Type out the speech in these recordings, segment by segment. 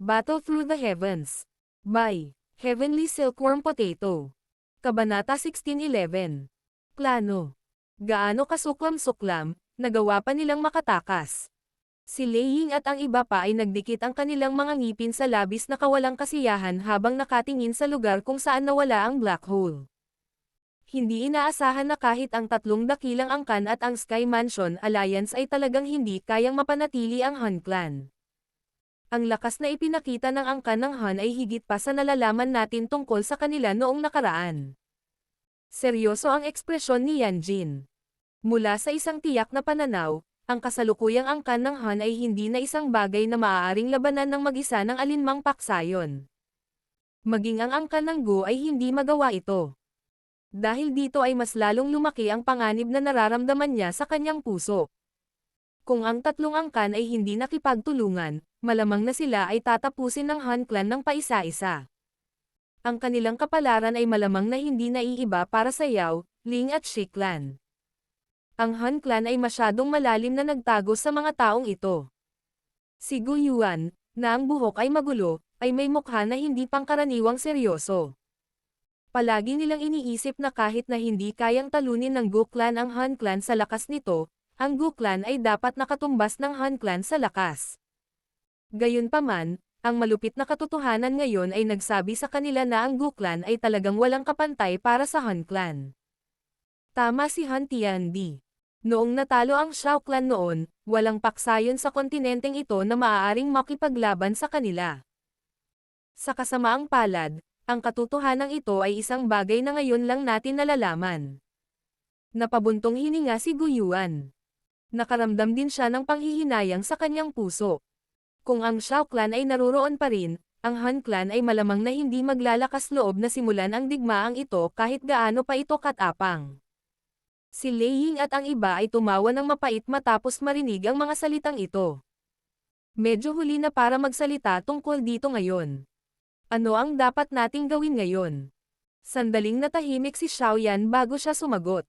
Battle Through the Heavens. By Heavenly Silkworm Potato. Kabanata 16:11. Plano. Gaano kasuklam-suklam, nagawa pa nilang makatakas. Si Lei Ying at ang iba pa ay nagdikit ang kanilang mga ngipin sa labis na kawalang kasiyahan habang nakatingin sa lugar kung saan nawala ang black hole. Hindi inaasahan na kahit ang tatlong dakilang angkan at ang Sky Mansion Alliance ay talagang hindi kayang mapanatili ang Han Clan. Ang lakas na ipinakita ng angkan ng Han ay higit pa sa nalalaman natin tungkol sa kanila noong nakaraan. Seryoso ang ekspresyon ni Yan Jin. Mula sa isang tiyak na pananaw, ang kasalukuyang angkan ng Han ay hindi na isang bagay na maaaring labanan ng mag-isa ng alinmang paksayon. Maging ang angkan ng Gu ay hindi magawa ito. Dahil dito ay mas lalong lumaki ang panganib na nararamdaman niya sa kanyang puso. Kung ang tatlong angkan ay hindi nakipagtulungan, malamang na sila ay tatapusin ng Han Clan ng paisa-isa. Ang kanilang kapalaran ay malamang na hindi naiiba para sa Yao, Ling at Shi Clan. Ang Han Clan ay masyadong malalim na nagtago sa mga taong ito. Si Gu Yuan, na ang buhok ay magulo, ay may mukha na hindi pangkaraniwang seryoso. Palagi nilang iniisip na kahit na hindi kayang talunin ng Gu Clan ang Han Clan sa lakas nito, ang Gu Clan ay dapat nakatumbas ng Han Clan sa lakas. Gayunpaman, ang malupit na katotohanan ngayon ay nagsabi sa kanila na ang Gu Clan ay talagang walang kapantay para sa Han Clan. Tama si Han Tiandi. Noong natalo ang Shao Clan noon, walang paksayon sa kontinenteng ito na maaaring makipaglaban sa kanila. Sa kasamaang palad, ang katotohanan ito ay isang bagay na ngayon lang natin nalalaman. Napabuntong hininga si Gu Yuan. Nakaramdam din siya ng panghihinayang sa kanyang puso. Kung ang Shao Clan ay naruroon pa rin, ang Han Clan ay malamang na hindi maglalakas loob na simulan ang digmaang ito kahit gaano pa ito katapang. Si Lei Ying at ang iba ay tumawa ng mapait matapos marinig ang mga salitang ito. Medyo huli na para magsalita tungkol dito ngayon. Ano ang dapat nating gawin ngayon? Sandaling natahimik si Xiao Yan bago siya sumagot.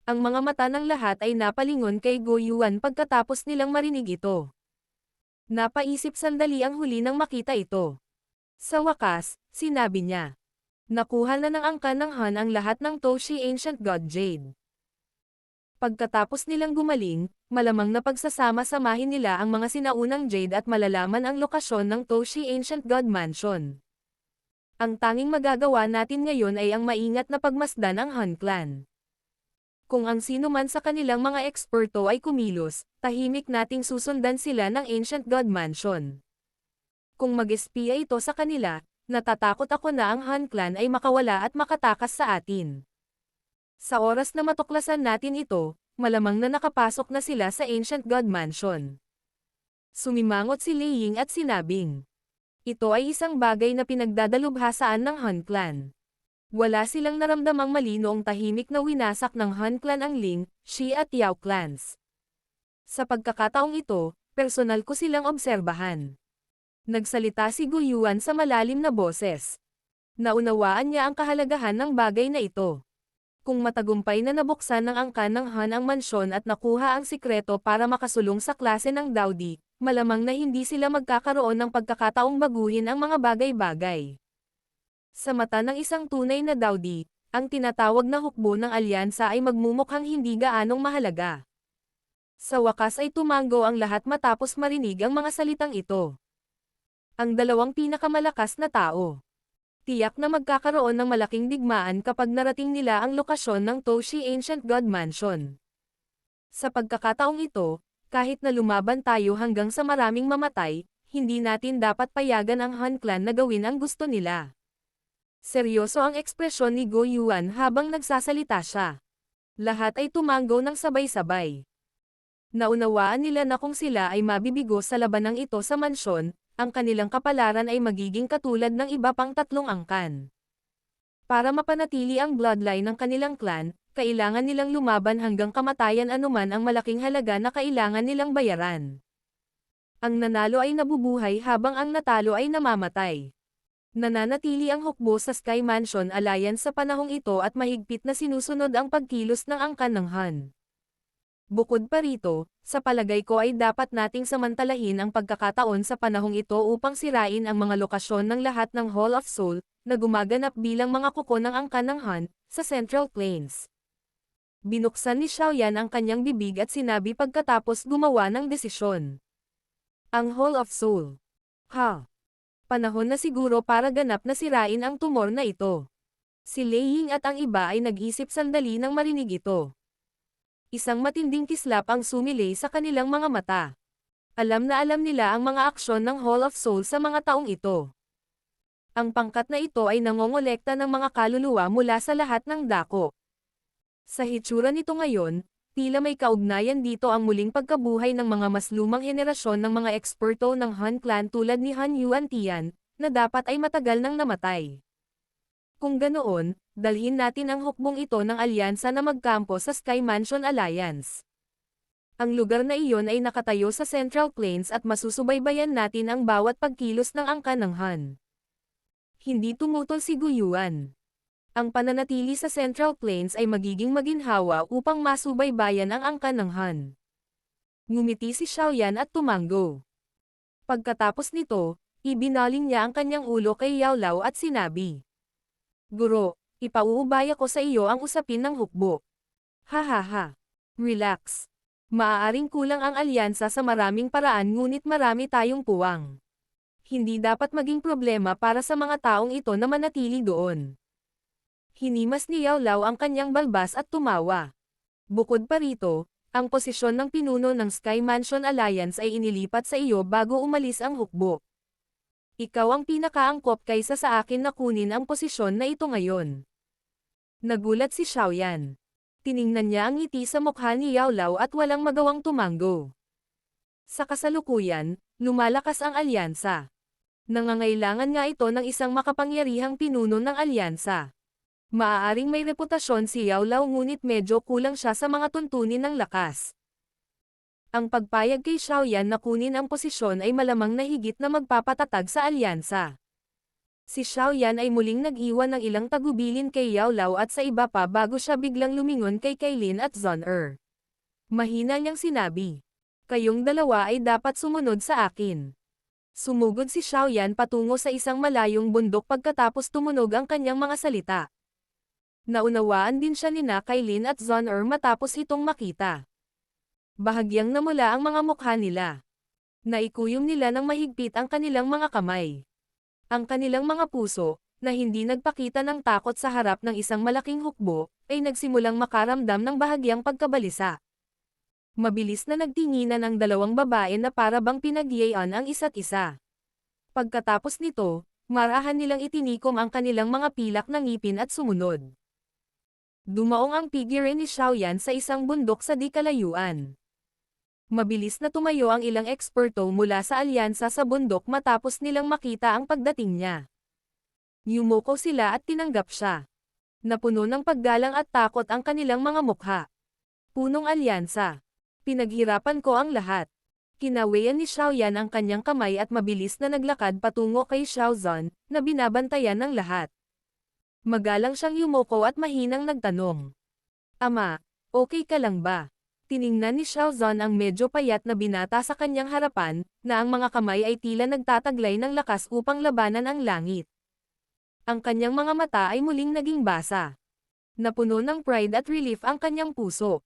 Ang mga mata ng lahat ay napalingon kay Gu Yuan pagkatapos nilang marinig ito. Napaisip sandali ang huli nang makita ito. Sa wakas, sinabi niya. Nakuha na ng angkan ng Han ang lahat ng Toshi Ancient God Jade. Pagkatapos nilang gumaling, malamang na pagsasama-samahin nila ang mga sinaunang Jade at malalaman ang lokasyon ng Toshi Ancient God Mansion. Ang tanging magagawa natin ngayon ay ang maingat na pagmasdan ang Han Clan. Kung ang sino man sa kanilang mga eksperto ay kumilos, tahimik nating susundan sila ng Ancient God Mansion. Kung mag-espiya ito sa kanila, natatakot ako na ang Han Clan ay makawala at makatakas sa atin. Sa oras na matuklasan natin ito, malamang na nakapasok na sila sa Ancient God Mansion. Sumimangot si Lei Ying at sinabing, ito ay isang bagay na pinagdadalubhasaan ng Han Clan. Wala silang naramdamang mali noong tahimik na winasak ng Han Clan ang Ling, Shi at Yao clans. Sa pagkakataong ito, personal ko silang obserbahan. Nagsalita si Gu Yuan sa malalim na boses. Naunawaan niya ang kahalagahan ng bagay na ito. Kung matagumpay na nabuksan ng angkan ng Han ang mansyon at nakuha ang sikreto para makasulong sa klase ng Daodi, malamang na hindi sila magkakaroon ng pagkakataong baguhin ang mga bagay-bagay. Sa mata ng isang tunay na Daodi, ang tinatawag na hukbo ng alyansa ay magmumukhang hindi gaanong mahalaga. Sa wakas ay tumango ang lahat matapos marinig ang mga salitang ito. Ang dalawang pinakamalakas na tao. Tiyak na magkakaroon ng malaking digmaan kapag narating nila ang lokasyon ng Toshi Ancient God Mansion. Sa pagkakataong ito, kahit na lumaban tayo hanggang sa maraming mamatay, hindi natin dapat payagan ang Han Clan na gawin ang gusto nila. Seryoso ang ekspresyon ni Gu Yuan habang nagsasalita siya. Lahat ay tumango ng sabay-sabay. Naunawaan nila na kung sila ay mabibigo sa labanang ito sa mansyon, ang kanilang kapalaran ay magiging katulad ng iba pang tatlong angkan. Para mapanatili ang bloodline ng kanilang clan, kailangan nilang lumaban hanggang kamatayan anuman ang malaking halaga na kailangan nilang bayaran. Ang nanalo ay nabubuhay habang ang natalo ay namamatay. Nananatili ang hukbo sa Sky Mansion Alliance sa panahong ito at mahigpit na sinusunod ang pagkilos ng angkan ng Han. Bukod pa rito, sa palagay ko ay dapat nating samantalahin ang pagkakataon sa panahong ito upang sirain ang mga lokasyon ng lahat ng Hall of Soul, na gumaganap bilang mga kuko ng angkan ng Han, sa Central Plains. Binuksan ni Xiaoyan ang kanyang bibig at sinabi pagkatapos gumawa ng desisyon. Ang Hall of Soul. Ha! Panahon na siguro para ganap na sirain ang tumor na ito. Si Lei Ying at ang iba ay nag-isip sandali nang marinig ito. Isang matinding kislap ang sumilay sa kanilang mga mata. Alam na alam nila ang mga aksyon ng Hall of Soul sa mga taong ito. Ang pangkat na ito ay nangongolekta ng mga kaluluwa mula sa lahat ng dako. Sa hitsura nito ngayon, tila may kaugnayan dito ang muling pagkabuhay ng mga mas lumang henerasyon ng mga eksperto ng Han Clan tulad ni Han Yuan-tian, na dapat ay matagal nang namatay. Kung ganoon, dalhin natin ang hukbong ito ng alyansa na magkampo sa Sky Mansion Alliance. Ang lugar na iyon ay nakatayo sa Central Plains at masusubaybayan natin ang bawat pagkilos ng angkan ng Han. Hindi tumutol si Guyuan. Ang pananatili sa Central Plains ay magiging maginhawa upang masubaybayan ang angkan ng Han. Ngumiti si Xiaoyan at tumango. Pagkatapos nito, ibinaling niya ang kanyang ulo kay Yao Lao at sinabi, Guro, ipauubaya ko sa iyo ang usapin ng hukbo. Ha. Relax. Maaaring kulang ang alyansa sa maraming paraan ngunit marami tayong puwang. Hindi dapat maging problema para sa mga taong ito na manatili doon. Hinimas ni Yao Lao ang kanyang balbas at tumawa. Bukod pa rito, ang posisyon ng pinuno ng Sky Mansion Alliance ay inilipat sa iyo bago umalis ang hukbo. Ikaw ang pinakaangkop kaysa sa akin na kunin ang posisyon na ito ngayon. Nagulat si Xiaoyan. Tiningnan niya ang ngiti sa mukha ni Yao Lao at walang magawang tumango. Sa kasalukuyan, lumalakas ang alyansa. Nangangailangan nga ito ng isang makapangyarihang pinuno ng alyansa. Maaaring may reputasyon si Yao Lao ngunit medyo kulang siya sa mga tuntunin ng lakas. Ang pagpayag kay Xiaoyan na kunin ang posisyon ay malamang na higit na magpapatatag sa alyansa. Si Xiaoyan ay muling nag-iwan ng ilang tagubilin kay Yao Lao at sa iba pa bago siya biglang lumingon kay Kailin at Zon Er. Mahina niyang sinabi, "Kayong dalawa ay dapat sumunod sa akin." Sumugod si Xiaoyan patungo sa isang malayong bundok pagkatapos tumunog ang kanyang mga salita. Naunawaan din siya nina Kailin at Zon Er matapos itong makita. Bahagyang namula ang mga mukha nila. Naikuyom nila ng mahigpit ang kanilang mga kamay. Ang kanilang mga puso, na hindi nagpakita ng takot sa harap ng isang malaking hukbo, ay nagsimulang makaramdam ng bahagyang pagkabalisa. Mabilis na nagtinginan ang dalawang babae na para bang pinagyayaan ang isa't isa. Pagkatapos nito, marahan nilang itinikom ang kanilang mga pilak ng ngipin at sumunod. Dumaong ang figure ni Xiaoyan sa isang bundok sa di kalayuan. Mabilis na tumayo ang ilang eksperto mula sa alyansa sa bundok matapos nilang makita ang pagdating niya. Yumuko sila at tinanggap siya. Napuno ng paggalang at takot ang kanilang mga mukha. Punong alyansa. Pinaghirapan ko ang lahat. Kinawayan ni Xiaoyan ang kanyang kamay at mabilis na naglakad patungo kay Xiaozan, na binabantayan ng lahat. Magalang siyang yumuko at mahinang nagtanong. Ama, okay ka lang ba? Tiningnan ni Xiaozan ang medyo payat na binata sa kanyang harapan, na ang mga kamay ay tila nagtataglay ng lakas upang labanan ang langit. Ang kanyang mga mata ay muling naging basa. Napuno ng pride at relief ang kanyang puso.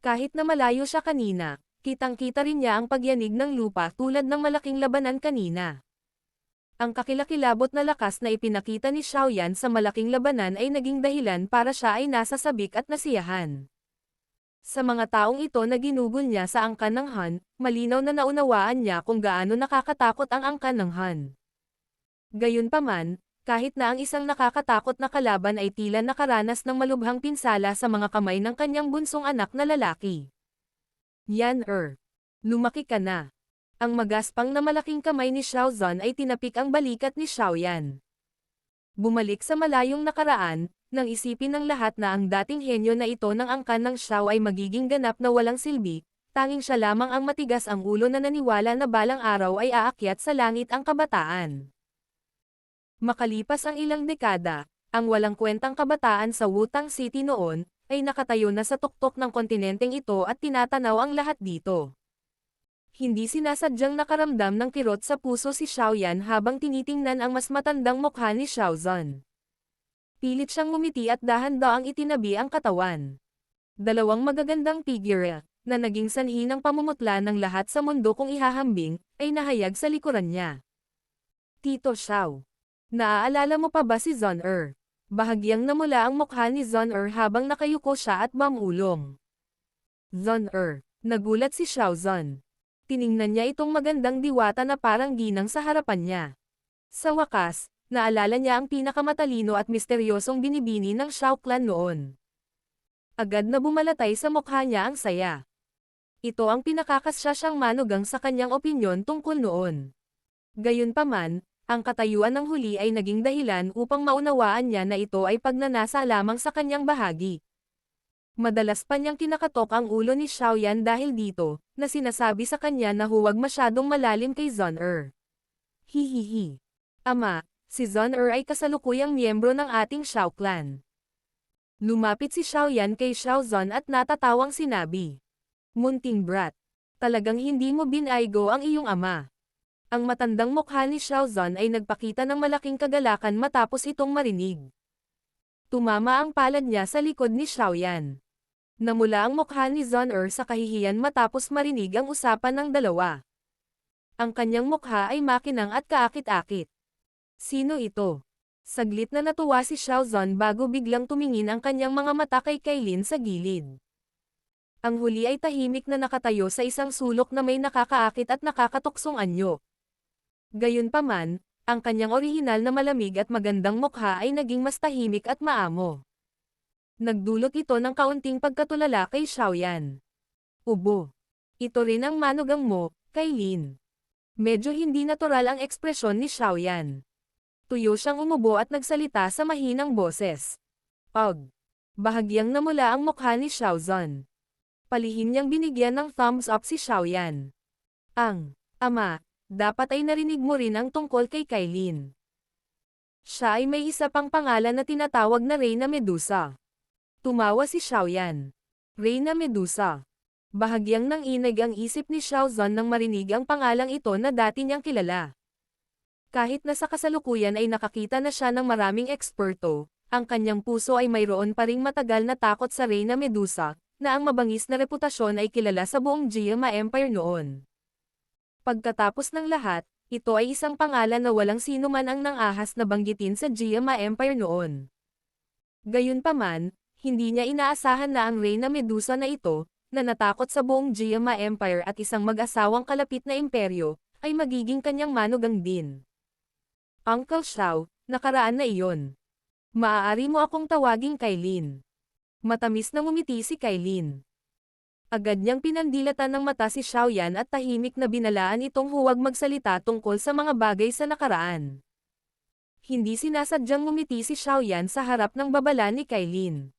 Kahit na malayo siya kanina, kitang-kita rin niya ang pagyanig ng lupa tulad ng malaking labanan kanina. Ang kakilakilabot na lakas na ipinakita ni Xiaoyan sa malaking labanan ay naging dahilan para siya ay nasa sabik at nasiyahan. Sa mga taong ito na ginugol niya sa angkan ng Han, malinaw na naunawaan niya kung gaano nakakatakot ang angkan ng Han. Gayunpaman, kahit na ang isang nakakatakot na kalaban ay tila nakaranas ng malubhang pinsala sa mga kamay ng kanyang bunsong anak na lalaki. Yan lumaki ka na. Ang magaspang na malaking kamay ni Xiaozan ay tinapik ang balikat ni Xiaoyan. Bumalik sa malayong nakaraan, nang isipin ng lahat na ang dating henyo na ito ng angkan ng Xiao ay magiging ganap na walang silbi, tanging siya lamang ang matigas ang ulo na naniwala na balang araw ay aakyat sa langit ang kabataan. Makalipas ang ilang dekada, ang walang kwentang kabataan sa Wutang City noon, ay nakatayo na sa tuktok ng kontinenteng ito at tinatanaw ang lahat dito. Hindi sinasadyang nakaramdam ng kirot sa puso si Xiaoyan habang tinitingnan ang mas matandang mukha ni Xiaozan. Pilit siyang ngumiti at dahan-daang itinabi ang katawan. Dalawang magagandang figure, na naging sanhi ng pamumutla ng lahat sa mundo kung ihahambing, ay nahayag sa likuran niya. Tito Xiao. Naaalala mo pa ba si Zon-er? Bahagyang namula ang mukha ni Zon-er habang nakayuko siya at mamulong. Zon-er. Nagulat si Xiaozan. Tiningnan niya itong magandang diwata na parang ginang sa harapan niya. Sa wakas, naalala niya ang pinakamatalino at misteryosong binibini ng Xiao clan noon. Agad na bumalatay sa mukha niya ang saya. Ito ang pinakakasya siyang manugang sa kanyang opinyon tungkol noon. Gayunpaman, ang katayuan ng huli ay naging dahilan upang maunawaan niya na ito ay pagnanasa lamang sa kanyang bahagi. Madalas pa niyang kinakatok ang ulo ni Xiaoyan dahil dito, na sinasabi sa kanya na huwag masyadong malalim kay Zon-er. Hihihi. Ama, si Zon-er ay kasalukuyang miyembro ng ating Xiao clan. Lumapit si Xiaoyan kay Xiaozan at natatawang sinabi. Munting brat. Talagang hindi mo binaygo ang iyong ama. Ang matandang mukha ni Xiaozan ay nagpakita ng malaking kagalakan matapos itong marinig. Tumama ang palad niya sa likod ni Xiaoyan. Namula ang mukha ni Zon-er sa kahihiyan matapos marinig ang usapan ng dalawa. Ang kanyang mukha ay makinang at kaakit-akit. Sino ito? Saglit na natuwa si Xiaozan bago biglang tumingin ang kanyang mga mata kay Kailin sa gilid. Ang huli ay tahimik na nakatayo sa isang sulok na may nakakaakit at nakakatuksong anyo. Gayunpaman, ang kanyang orihinal na malamig at magandang mukha ay naging mas tahimik at maamo. Nagdulot ito ng kaunting pagkatulala kay Xiaoyan. Ubo. Ito rin ang manugang mo, Kailin. Medyo hindi natural ang ekspresyon ni Xiaoyan. Tuyo siyang umubo at nagsalita sa mahinang boses. Pag. Bahagyang namula ang mukha ni Xiaozan. Palihim niyang binigyan ng thumbs up si Xiaoyan. Ama, dapat ay narinig mo rin ang tungkol kay Kailin. Siya ay may isa pang pangalan na tinatawag na Reyna Medusa. Tumawa si Xiaoyan. Reyna Medusa. Bahagyang nanginig ang isip ni Xiaozan nang marinig ang pangalang ito na dati niyang kilala. Kahit na sa kasalukuyan ay nakakita na siya ng maraming eksperto, ang kanyang puso ay mayroon pa ring matagal na takot sa Reyna Medusa, na ang mabangis na reputasyon ay kilala sa buong Jiama Empire noon. Pagkatapos ng lahat, ito ay isang pangalan na walang sino man ang nangahas na banggitin sa Jiama Empire noon. Gayunpaman, hindi niya inaasahan na ang Reyna Medusa na ito, na natakot sa buong Jiama Empire at isang mag-asawang kalapit na imperyo, ay magiging kanyang manugang din. Uncle Xiao, nakaraan na iyon. Maaari mo akong tawaging Kailin. Matamis na ngumiti si Kailin. Agad niyang pinandilatan ng mata si Xiaoyan at tahimik na binalaan itong huwag magsalita tungkol sa mga bagay sa nakaraan. Hindi sinasadyang ngumiti si Xiaoyan sa harap ng babala ni Kailin.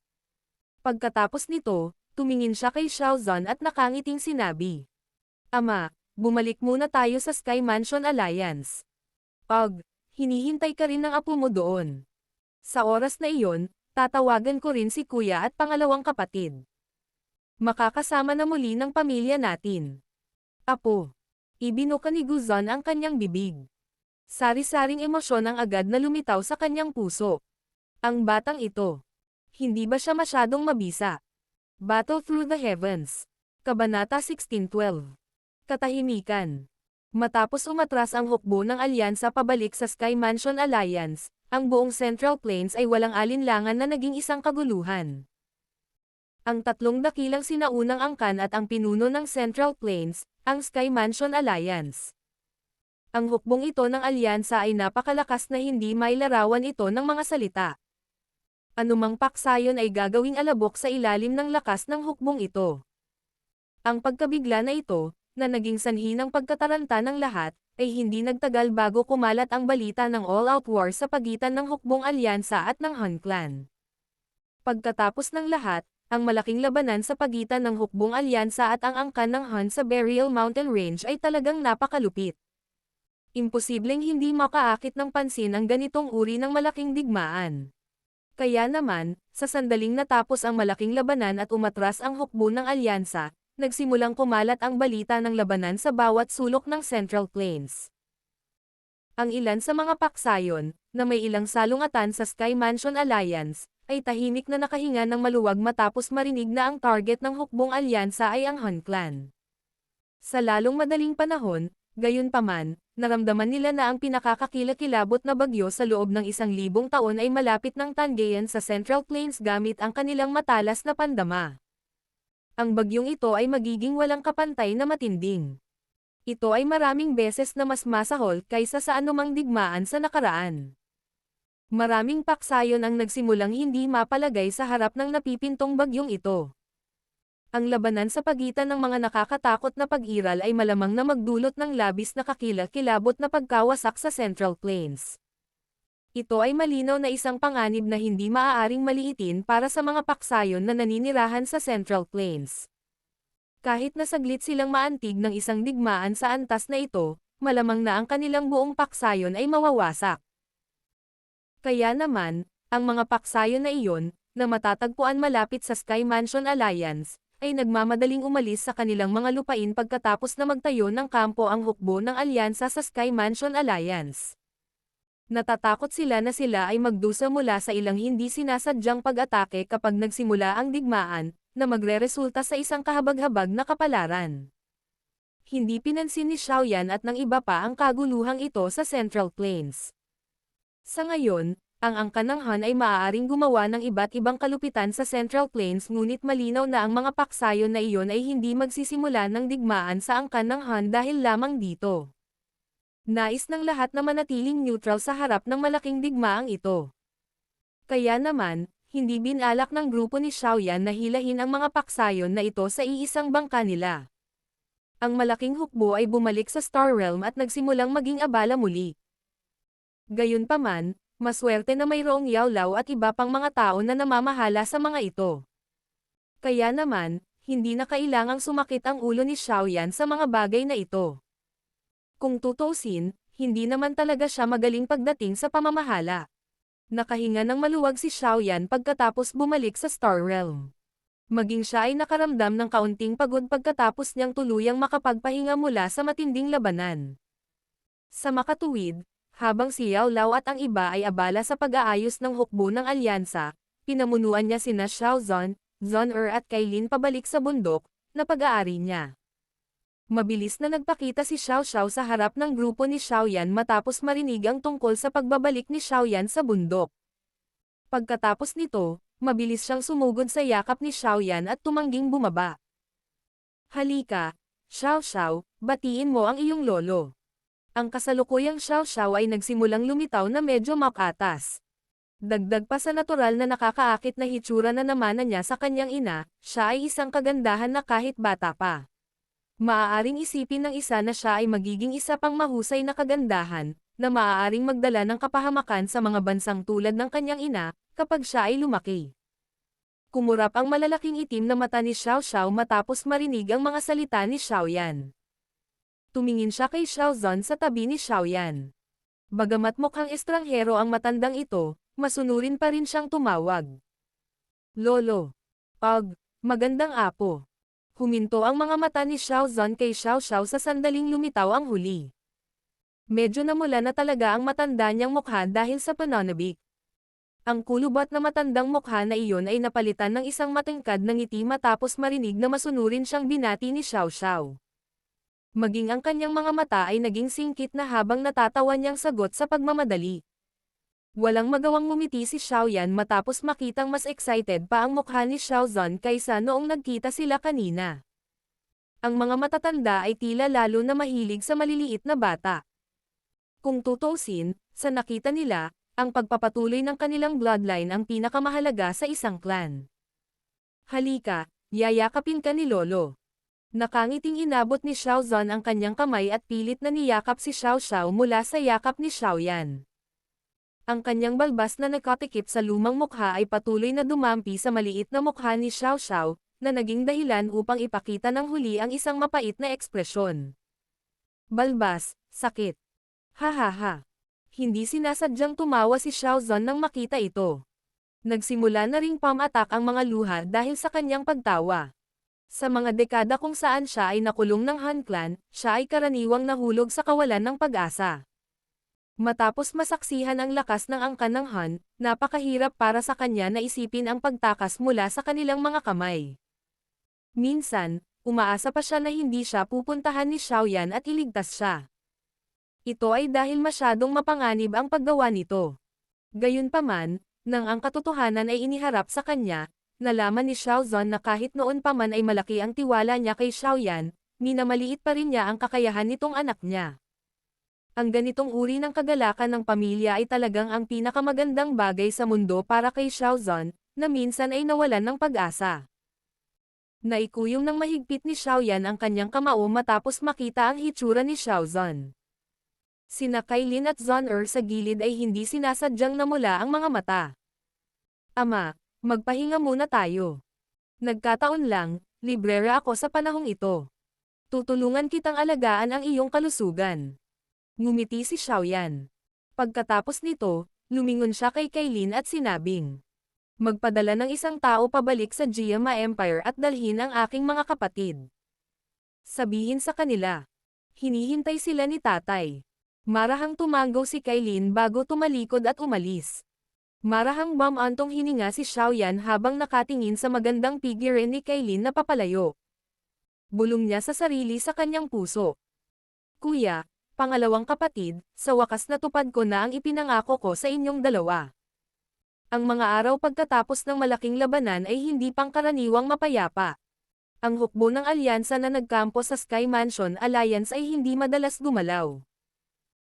Pagkatapos nito, tumingin siya kay Xiaozan at nakangiting sinabi. Ama, bumalik muna tayo sa Sky Mansion Alliance. Hinihintay ka rin ng apo mo doon. Sa oras na iyon, tatawagan ko rin si kuya at pangalawang kapatid. Makakasama na muli ng pamilya natin. Apo. Ibinuka ni Guzan ang kanyang bibig. Sari-saring emosyon ang agad na lumitaw sa kanyang puso. Ang batang ito. Hindi ba siya masyadong mabisa? Battle Through the Heavens. Kabanata 1612. Katahimikan. Matapos umatras ang hukbo ng alyansa pabalik sa Sky Mansion Alliance, ang buong Central Plains ay walang alinlangan na naging isang kaguluhan. Ang tatlong dakilang sinaunang angkan at ang pinuno ng Central Plains, ang Sky Mansion Alliance. Ang hukbong ito ng alyansa ay napakalakas na hindi mailarawan ito ng mga salita. Anumang paksayon ay gagawing alabok sa ilalim ng lakas ng hukbong ito. Ang pagkabigla na ito, na naging sanhi ng pagkataranta ng lahat, ay hindi nagtagal bago kumalat ang balita ng all-out war sa pagitan ng hukbong alyansa at ng Han Clan. Pagkatapos ng lahat, ang malaking labanan sa pagitan ng hukbong alyansa at ang angkan ng Han sa Burial Mountain Range ay talagang napakalupit. Imposibleng hindi makaakit ng pansin ang ganitong uri ng malaking digmaan. Kaya naman, sa sandaling natapos ang malaking labanan at umatras ang hukbo ng alyansa, nagsimulang kumalat ang balita ng labanan sa bawat sulok ng Central Plains. Ang ilan sa mga paksayon, na may ilang salungatan sa Sky Mansion Alliance, ay tahimik na nakahinga ng maluwag matapos marinig na ang target ng hukbong alyansa ay ang Han Clan. Sa lalong madaling panahon, gayunpaman, naramdaman nila na ang pinakakakilakilabot na bagyo sa loob ng 1,000 taon ay malapit ng tanggayan sa Central Plains gamit ang kanilang matalas na pandama. Ang bagyong ito ay magiging walang kapantay na matinding. Ito ay maraming beses na mas masahol kaysa sa anumang digmaan sa nakaraan. Maraming paksayon ang nagsimulang hindi mapalagay sa harap ng napipintong bagyong ito. Ang labanan sa pagitan ng mga nakakatakot na pag-iral ay malamang na magdulot ng labis na kakilakilabot na pagkawasak sa Central Plains. Ito ay malinaw na isang panganib na hindi maaaring maliitin para sa mga paksayon na naninirahan sa Central Plains. Kahit na saglit silang maantig ng isang digmaan sa antas na ito, malamang na ang kanilang buong paksayon ay mawawasak. Kaya naman, ang mga paksayon na iyon, na matatagpuan malapit sa Sky Mansion Alliance, ay nagmamadaling umalis sa kanilang mga lupain pagkatapos na magtayo ng kampo ang hukbo ng alyansa sa Sky Mansion Alliance. Natatakot sila na sila ay magdusa mula sa ilang hindi sinasadyang pag-atake kapag nagsimula ang digmaan, na magreresulta sa isang kahabag-habag na kapalaran. Hindi pinansin ni Xiaoyan at ng iba pa ang kaguluhang ito sa Central Plains. Sa ngayon, ang angkan ng Han ay maaaring gumawa ng iba't ibang kalupitan sa Central Plains ngunit malinaw na ang mga paksayon na iyon ay hindi magsisimula ng digmaan sa angkan ng Han dahil lamang dito. Nais ng lahat na manatiling neutral sa harap ng malaking digmaang ito. Kaya naman, hindi binalak ng grupo ni Xiaoyan na hilahin ang mga paksayon na ito sa iisang bangka nila. Ang malaking hukbo ay bumalik sa Star Realm at nagsimulang maging abala muli. Gayunpaman, maswerte na mayroong Yao Lao at iba pang mga tao na namamahala sa mga ito. Kaya naman, hindi na kailangang sumakit ang ulo ni Xiaoyan sa mga bagay na ito. Kung tutuusin, hindi naman talaga siya magaling pagdating sa pamamahala. Nakahinga ng maluwag si Xiaoyan pagkatapos bumalik sa Star Realm. Maging siya ay nakaramdam ng kaunting pagod pagkatapos niyang tuluyang makapagpahinga mula sa matinding labanan. Sa makatuwid, habang si Yao Lao at ang iba ay abala sa pag-aayos ng hukbo ng alyansa, pinamunuan niya sina Xiao Zhan, Zhon Er at Kailin pabalik sa bundok, na pag-aari niya. Mabilis na nagpakita si Xiao Xiao sa harap ng grupo ni Xiaoyan matapos marinig ang tungkol sa pagbabalik ni Xiaoyan sa bundok. Pagkatapos nito, mabilis siyang sumugod sa yakap ni Xiaoyan at tumangging bumaba. Halika, Xiao Xiao, batiin mo ang iyong lolo. Ang kasalukuyang Xiao Xiao ay nagsimulang lumitaw na medyo makatas. Dagdag pa sa natural na nakakaakit na hitsura na namana niya sa kanyang ina, siya ay isang kagandahan na kahit bata pa. Maaaring isipin ng isa na siya ay magiging isa pang mahusay na kagandahan, na maaaring magdala ng kapahamakan sa mga bansang tulad ng kanyang ina, kapag siya ay lumaki. Kumurap ang malalaking itim na mata ni Xiao Xiao matapos marinig ang mga salita ni Xiaoyan. Tumingin siya kay Xiao Zhan sa tabi ni Xiaoyan. Bagamat mukhang estranghero ang matandang ito, masunurin pa rin siyang tumawag. Lolo. Magandang apo. Huminto ang mga mata ni Xiao Zhan kay Xiao Xiao sa sandaling lumitaw ang huli. Medyo namula na talaga ang matanda niyang mukha dahil sa pananabik. Ang kulubot na matandang mukha na iyon ay napalitan ng isang matingkad na ngiti matapos marinig na masunurin siyang binati ni Xiao Xiao. Maging ang kanyang mga mata ay naging singkit na habang natatawa niyang sagot sa pagmamadali. Walang magawang ngumiti si Xiaoyan matapos makitang mas excited pa ang mukha ni Xiao Zhan kaysa noong nagkita sila kanina. Ang mga matatanda ay tila lalo na mahilig sa maliliit na bata. Kung tutuusin, sa nakita nila, ang pagpapatuloy ng kanilang bloodline ang pinakamahalaga sa isang clan. Halika, yayakapin ka ni Lolo. Nakangiting inabot ni Xiao Zhan ang kanyang kamay at pilit na niyakap si Xiao Xiao mula sa yakap ni Xiaoyan. Ang kanyang balbas na nakatikip sa lumang mukha ay patuloy na dumampi sa maliit na mukha ni Xiao Xiao, na naging dahilan upang ipakita ng huli ang isang mapait na ekspresyon. Balbas, sakit. Ha ha ha. Hindi sinasadyang tumawa si Xiao Zhan nang makita ito. Nagsimula na ring pam-attack ang mga luha dahil sa kanyang pagtawa. Sa mga dekada kung saan siya ay nakulong ng Han Clan, siya ay karaniwang nahulog sa kawalan ng pag-asa. Matapos masaksihan ang lakas ng angkan ng Han, napakahirap para sa kanya na isipin ang pagtakas mula sa kanilang mga kamay. Minsan, umaasa pa siya na hindi siya pupuntahan ni Xiaoyan at iligtas siya. Ito ay dahil masyadong mapanganib ang paggawa nito. Gayunpaman, nang ang katotohanan ay iniharap sa kanya, nalaman ni Xiaozan na kahit noon pa man ay malaki ang tiwala niya kay Xiaoyan, minamaliit pa rin niya ang kakayahan nitong anak niya. Ang ganitong uri ng kagalakan ng pamilya ay talagang ang pinakamagandang bagay sa mundo para kay Xiaozan, na minsan ay nawalan ng pag-asa. Naikuyong ng mahigpit ni Xiaoyan ang kanyang kamao matapos makita ang hitsura ni Xiaozan. Sina Kailin at Zon sa gilid ay hindi sinasadyang namula ang mga mata. Ama, magpahinga muna tayo. Nagkataon lang, librera ako sa panahong ito. Tutulungan kitang alagaan ang iyong kalusugan. Ngumiti si Xiaoyan. Pagkatapos nito, lumingon siya kay Kailin at sinabing, magpadala ng isang tao pabalik sa Jiama Empire at dalhin ang aking mga kapatid. Sabihin sa kanila. Hinihintay sila ni tatay. Marahang tumanggaw si Kailin bago tumalikod at umalis. Marahang bumantong hininga si Xiaoyan habang nakatingin sa magandang figure ni Kailin na papalayo. Bulong niya sa sarili sa kanyang puso. Kuya, pangalawang kapatid, sa wakas natupad ko na ang ipinangako ko sa inyong dalawa. Ang mga araw pagkatapos ng malaking labanan ay hindi pangkaraniwang mapayapa. Ang hukbo ng alyansa na nagkampo sa Sky Mansion Alliance ay hindi madalas gumalaw.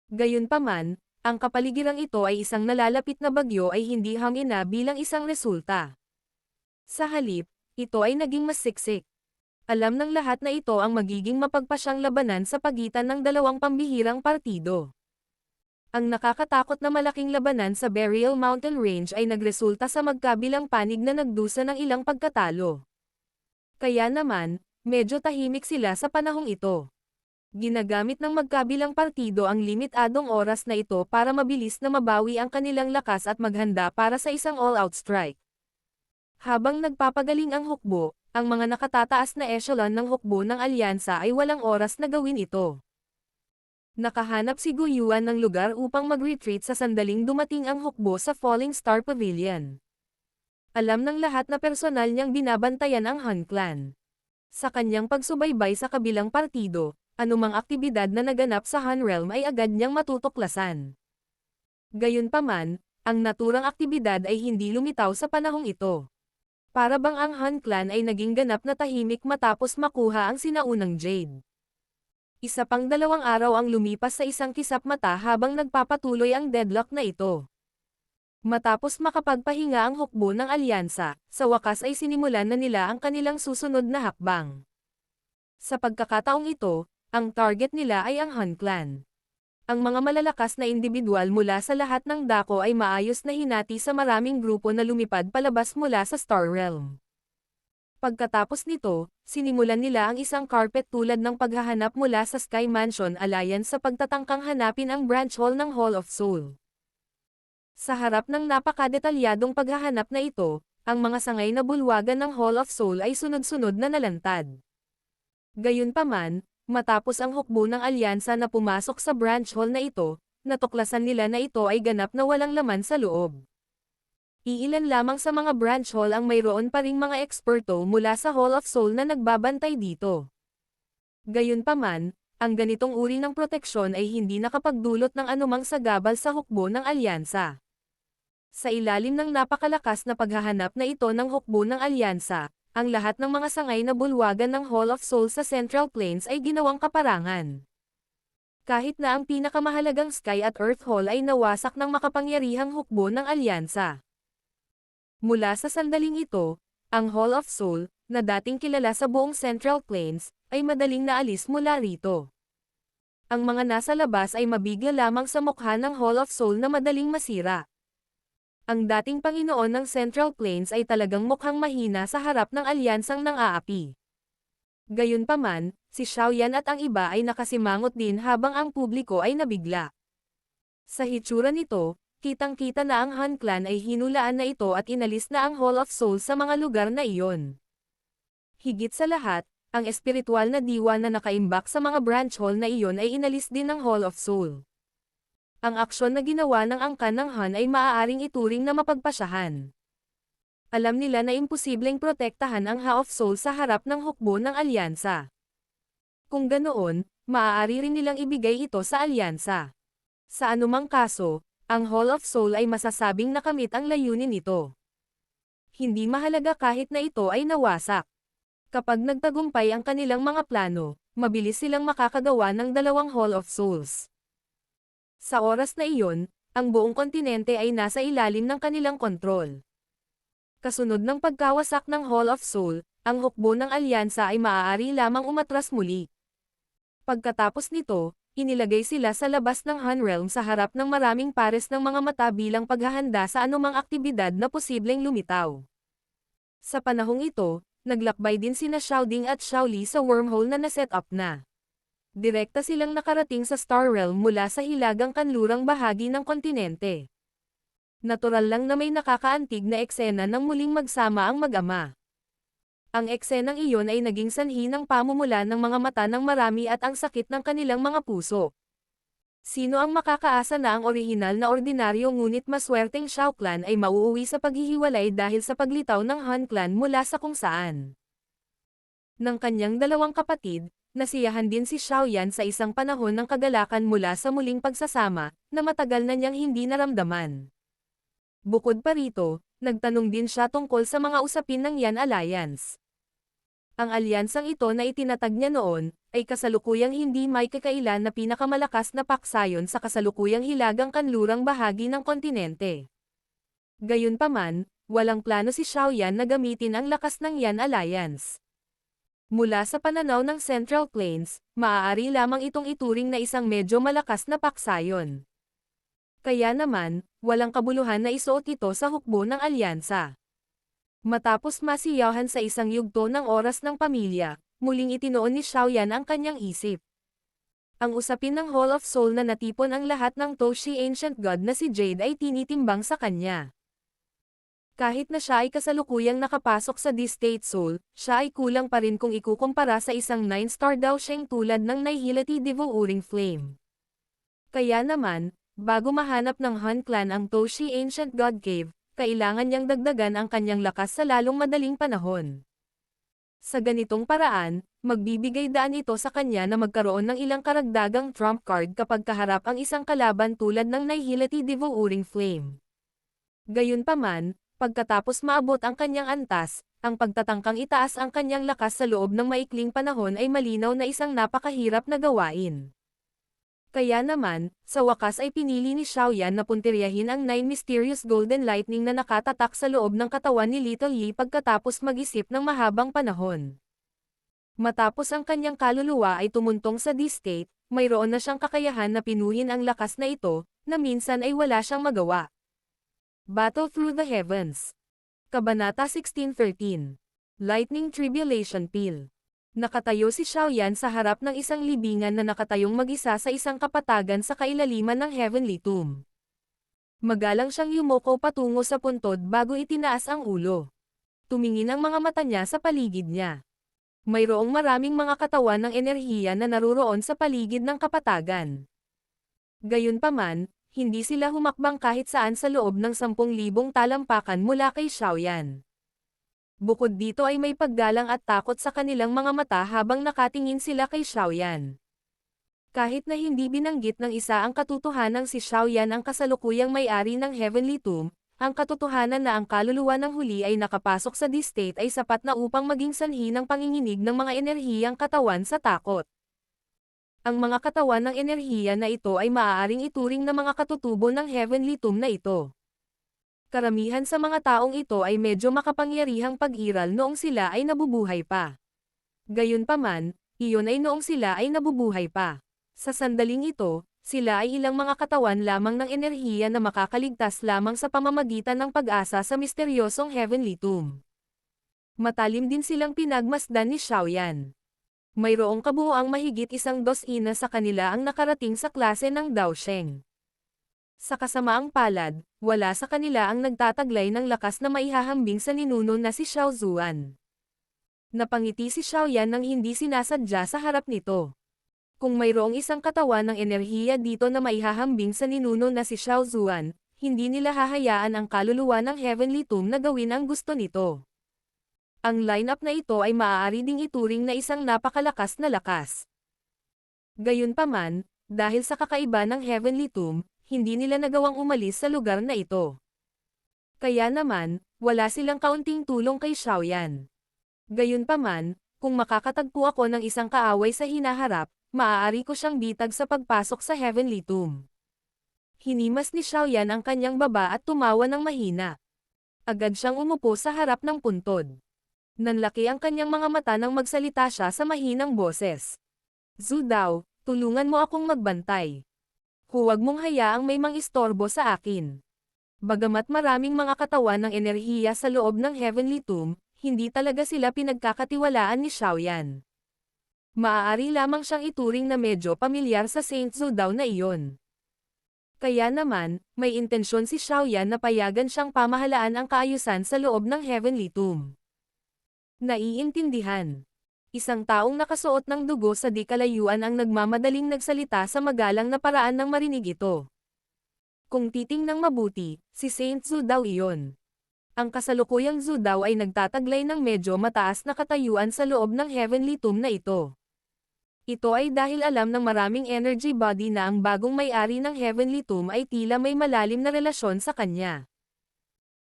Gayunpaman, ang kapaligirang ito ay isang nalalapit na bagyo ay hindi hangina bilang isang resulta. Sa halip, ito ay naging mas siksik. Alam ng lahat na ito ang magiging mapagpasyang labanan sa pagitan ng dalawang pambihirang partido. Ang nakakatakot na malaking labanan sa Burial Mountain Range ay nagresulta sa magkabilang panig na nagdusa ng ilang pagkatalo. Kaya naman, medyo tahimik sila sa panahong ito. Ginagamit ng magkabilang partido ang limitadong oras na ito para mabilis na mabawi ang kanilang lakas at maghanda para sa isang all-out strike. Habang nagpapagaling ang hukbo, ang mga nakatataas na echelon ng hukbo ng alyansa ay walang oras na gawin ito. Nakahanap si Guyuan ng lugar upang mag-retreat sa sandaling dumating ang hukbo sa Falling Star Pavilion. Alam ng lahat na personal niyang binabantayan ang Han Clan. Sa kanyang pagsubaybay sa kabilang partido, anumang aktibidad na naganap sa Han Realm ay agad niyang matutuklasan. Gayunpaman, ang naturang aktibidad ay hindi lumitaw sa panahong ito. Para bang ang Han Clan ay naging ganap na tahimik matapos makuha ang sinaunang Jade. Isa pang 2 araw ang lumipas sa isang kisap mata habang nagpapatuloy ang deadlock na ito. Matapos makapagpahinga ang hukbo ng alyansa, sa wakas ay sinimulan na nila ang kanilang susunod na hakbang. Sa pagkakataong ito, ang target nila ay ang Han Clan. Ang mga malalakas na individual mula sa lahat ng dako ay maayos na hinati sa maraming grupo na lumipad palabas mula sa Star Realm. Pagkatapos nito, sinimulan nila ang isang carpet tulad ng paghahanap mula sa Sky Mansion Alliance sa pagtatangkang hanapin ang branch hall ng Hall of Soul. Sa harap ng napakadetalyadong paghahanap na ito, ang mga sangay na bulwagan ng Hall of Soul ay sunod-sunod na nalantad. Gayunpaman, matapos ang hukbo ng alyansa na pumasok sa branch hall na ito, natuklasan nila na ito ay ganap na walang laman sa loob. Iilan lamang sa mga branch hall ang mayroon pa ring mga eksperto mula sa Hall of Soul na nagbabantay dito. Gayunpaman, ang ganitong uri ng proteksyon ay hindi nakapagdulot ng anumang sagabal sa hukbo ng alyansa. Sa ilalim ng napakalakas na paghahanap na ito ng hukbo ng alyansa, ang lahat ng mga sangay na bulwagan ng Hall of Soul sa Central Plains ay ginawang kaparangan. Kahit na ang pinakamahalagang Sky at Earth Hall ay nawasak ng makapangyarihang hukbo ng alyansa. Mula sa sandaling ito, ang Hall of Soul, na dating kilala sa buong Central Plains, ay madaling naalis mula rito. Ang mga nasa labas ay mabigla lamang sa mukha ng Hall of Soul na madaling masira. Ang dating Panginoon ng Central Plains ay talagang mukhang mahina sa harap ng alyansang nang-aapi. Gayunpaman, si Xiaoyan at ang iba ay nakasimangot din habang ang publiko ay nabigla. Sa hitsura nito, kitang-kita na ang Han Clan ay hinulaan na ito at inalis na ang Hall of Souls sa mga lugar na iyon. Higit sa lahat, ang espiritual na diwa na nakaimbak sa mga branch hall na iyon ay inalis din ng Hall of Soul. Ang aksyon na ginawa ng angkan ng Han ay maaaring ituring na mapagpasyahan. Alam nila na imposibleng protektahan ang Ha of Soul sa harap ng hukbo ng alyansa. Kung ganoon, maaari rin nilang ibigay ito sa alyansa. Sa anumang kaso, ang Hall of Soul ay masasabing nakamit ang layunin nito. Hindi mahalaga kahit na ito ay nawasak. Kapag nagtagumpay ang kanilang mga plano, mabilis silang makakagawa ng dalawang Hall of Souls. Sa oras na iyon, ang buong kontinente ay nasa ilalim ng kanilang kontrol. Kasunod ng pagkawasak ng Hall of Soul, ang hukbo ng alyansa ay maaari lamang umatras muli. Pagkatapos nito, inilagay sila sa labas ng Han Realm sa harap ng maraming pares ng mga mata bilang paghahanda sa anumang aktibidad na posibleng lumitaw. Sa panahong ito, naglakbay din sina Xiao Ding at Xiao Li sa wormhole na naset up na. Direkta silang nakarating sa Star Realm mula sa hilagang kanlurang bahagi ng kontinente. Natural lang na may nakakaantig na eksena nang muling magsama ang mag-ama. Ang eksenang iyon ay naging sanhi ng pamumula ng mga mata ng marami at ang sakit ng kanilang mga puso. Sino ang makakaasa na ang orihinal na ordinaryo ngunit maswerteng Xiao Clan ay mauuwi sa paghihiwalay dahil sa paglitaw ng Han Clan mula sa kung saan? Ng kanyang dalawang kapatid, nasiyahan din si Xiao Yan sa isang panahon ng kagalakan mula sa muling pagsasama, na matagal na niyang hindi naramdaman. Bukod pa rito, nagtanong din siya tungkol sa mga usapin ng Yan Alliance. Ang alyansang ito na itinatag niya noon, ay kasalukuyang hindi may kakailan na pinakamalakas na paksayon sa kasalukuyang hilagang kanlurang bahagi ng kontinente. Gayunpaman, walang plano si Xiao Yan na gamitin ang lakas ng Yan Alliance. Mula sa pananaw ng Central Plains, maaari lamang itong ituring na isang medyo malakas na paksayon. Kaya naman, walang kabuluhan na isuot ito sa hukbo ng alyansa. Matapos masiyahan sa isang yugto ng oras ng pamilya, muling itinoon ni Xiao Yan ang kanyang isip. Ang usapin ng Hall of Soul na natipon ang lahat ng Toshi Ancient God na si Jade ay tinitimbang sa kanya. Kahit na siya ay kasalukuyang nakapasok sa D-State Soul, siya ay kulang pa rin kung ikukumpara sa isang 9-star Daosheng tulad ng Nihility Devouring Flame. Kaya naman, bago mahanap ng Han Clan ang Toshi Ancient God Cave, kailangan niyang dagdagan ang kanyang lakas sa lalong madaling panahon. Sa ganitong paraan, magbibigay daan ito sa kanya na magkaroon ng ilang karagdagang trump card kapag kaharap ang isang kalaban tulad ng Nihility Devouring Flame. Gayunpaman, pagkatapos maabot ang kanyang antas, ang pagtatangkang itaas ang kanyang lakas sa loob ng maikling panahon ay malinaw na isang napakahirap na gawain. Kaya naman, sa wakas ay pinili ni Xiao Yan na puntiryahin ang 9 mysterious golden lightning na nakatatak sa loob ng katawan ni Little Yi pagkatapos mag-isip ng mahabang panahon. Matapos ang kanyang kaluluwa ay tumuntong sa D-State, mayroon na siyang kakayahan na pinuhin ang lakas na ito, na minsan ay wala siyang magawa. Battle Through the Heavens. Kabanata 1613. Lightning Tribulation Pill. Nakatayo si Xiao Yan sa harap ng isang libingan na nakatayong mag-isa sa isang kapatagan sa kailaliman ng Heavenly Tomb. Magalang siyang yumoko patungo sa puntod bago itinaas ang ulo. Tumingin ang mga mata niya sa paligid niya. Mayroong maraming mga katawan ng enerhiya na naruroon sa paligid ng kapatagan. Gayunpaman, hindi sila humakbang kahit saan sa loob ng 10,000 talampakan mula kay Xiao Yan. Bukod dito ay may paggalang at takot sa kanilang mga mata habang nakatingin sila kay Xiao Yan. Kahit na hindi binanggit ng isa ang katotohanang si Xiao Yan ang kasalukuyang may-ari ng Heavenly Tomb, ang katotohanan na ang kaluluwa ng huli ay nakapasok sa D-State ay sapat na upang maging sanhi ng panginginig ng mga enerhiyang katawan sa takot. Ang mga katawan ng enerhiya na ito ay maaaring ituring na mga katutubo ng Heavenly Tomb na ito. Karamihan sa mga taong ito ay medyo makapangyarihang pag-iral noong sila ay nabubuhay pa. Gayunpaman, iyon ay noong sila ay nabubuhay pa. Sa sandaling ito, sila ay ilang mga katawan lamang ng enerhiya na makakaligtas lamang sa pamamagitan ng pag-asa sa misteryosong Heavenly Tomb. Matalim din silang pinagmasdan ni Xiao Yan. Mayroong kabuuang mahigit 12 sa kanila ang nakarating sa klase ng Daosheng. Sa kasamaang palad, wala sa kanila ang nagtataglay ng lakas na maihahambing sa ninuno na si Xiao Zuan. Napangiti si Xiao Yan nang hindi sinasadya sa harap nito. Kung mayroong isang katawan ng enerhiya dito na maihahambing sa ninuno na si Xiao Zuan, hindi nila hahayaan ang kaluluwa ng Heavenly Tomb na gawin ang gusto nito. Ang lineup na ito ay maaari ding ituring na isang napakalakas na lakas. Gayunpaman, dahil sa kakaiba ng Heavenly Tomb, hindi nila nagawang umalis sa lugar na ito. Kaya naman, wala silang kaunting tulong kay Xiao Yan. Gayunpaman, kung makakatagpo ako ng isang kaaway sa hinaharap, maaari ko siyang bitag sa pagpasok sa Heavenly Tomb. Hinimas ni Xiao Yan ang kanyang baba at tumawa ng mahina. Agad siyang umupo sa harap ng puntod. Nanlaki ang kanyang mga mata nang magsalita siya sa mahinang boses. Zhu Dao, tulungan mo akong magbantay. Huwag mong hayaang may mangistorbo sa akin. Bagamat maraming mga katawan ng enerhiya sa loob ng Heavenly Tomb, hindi talaga sila pinagkakatiwalaan ni Xiao Yan. Maaari lamang siyang ituring na medyo pamilyar sa Saint Zhu Dao na iyon. Kaya naman, may intensyon si Xiao Yan na payagan siyang pamahalaan ang kaayusan sa loob ng Heavenly Tomb. Naiintindihan. Isang taong nakasuot ng dugo sa di kalayuan ang nagmamadaling nagsalita sa magalang na paraan nang marinig ito. Kung titingnang mabuti, si Saint Zhu Dao iyon. Ang kasalukuyang Zhu Dao ay nagtataglay ng medyo mataas na katayuan sa loob ng Heavenly Tomb na ito. Ito ay dahil alam ng maraming energy body na ang bagong may-ari ng Heavenly Tomb ay tila may malalim na relasyon sa kanya.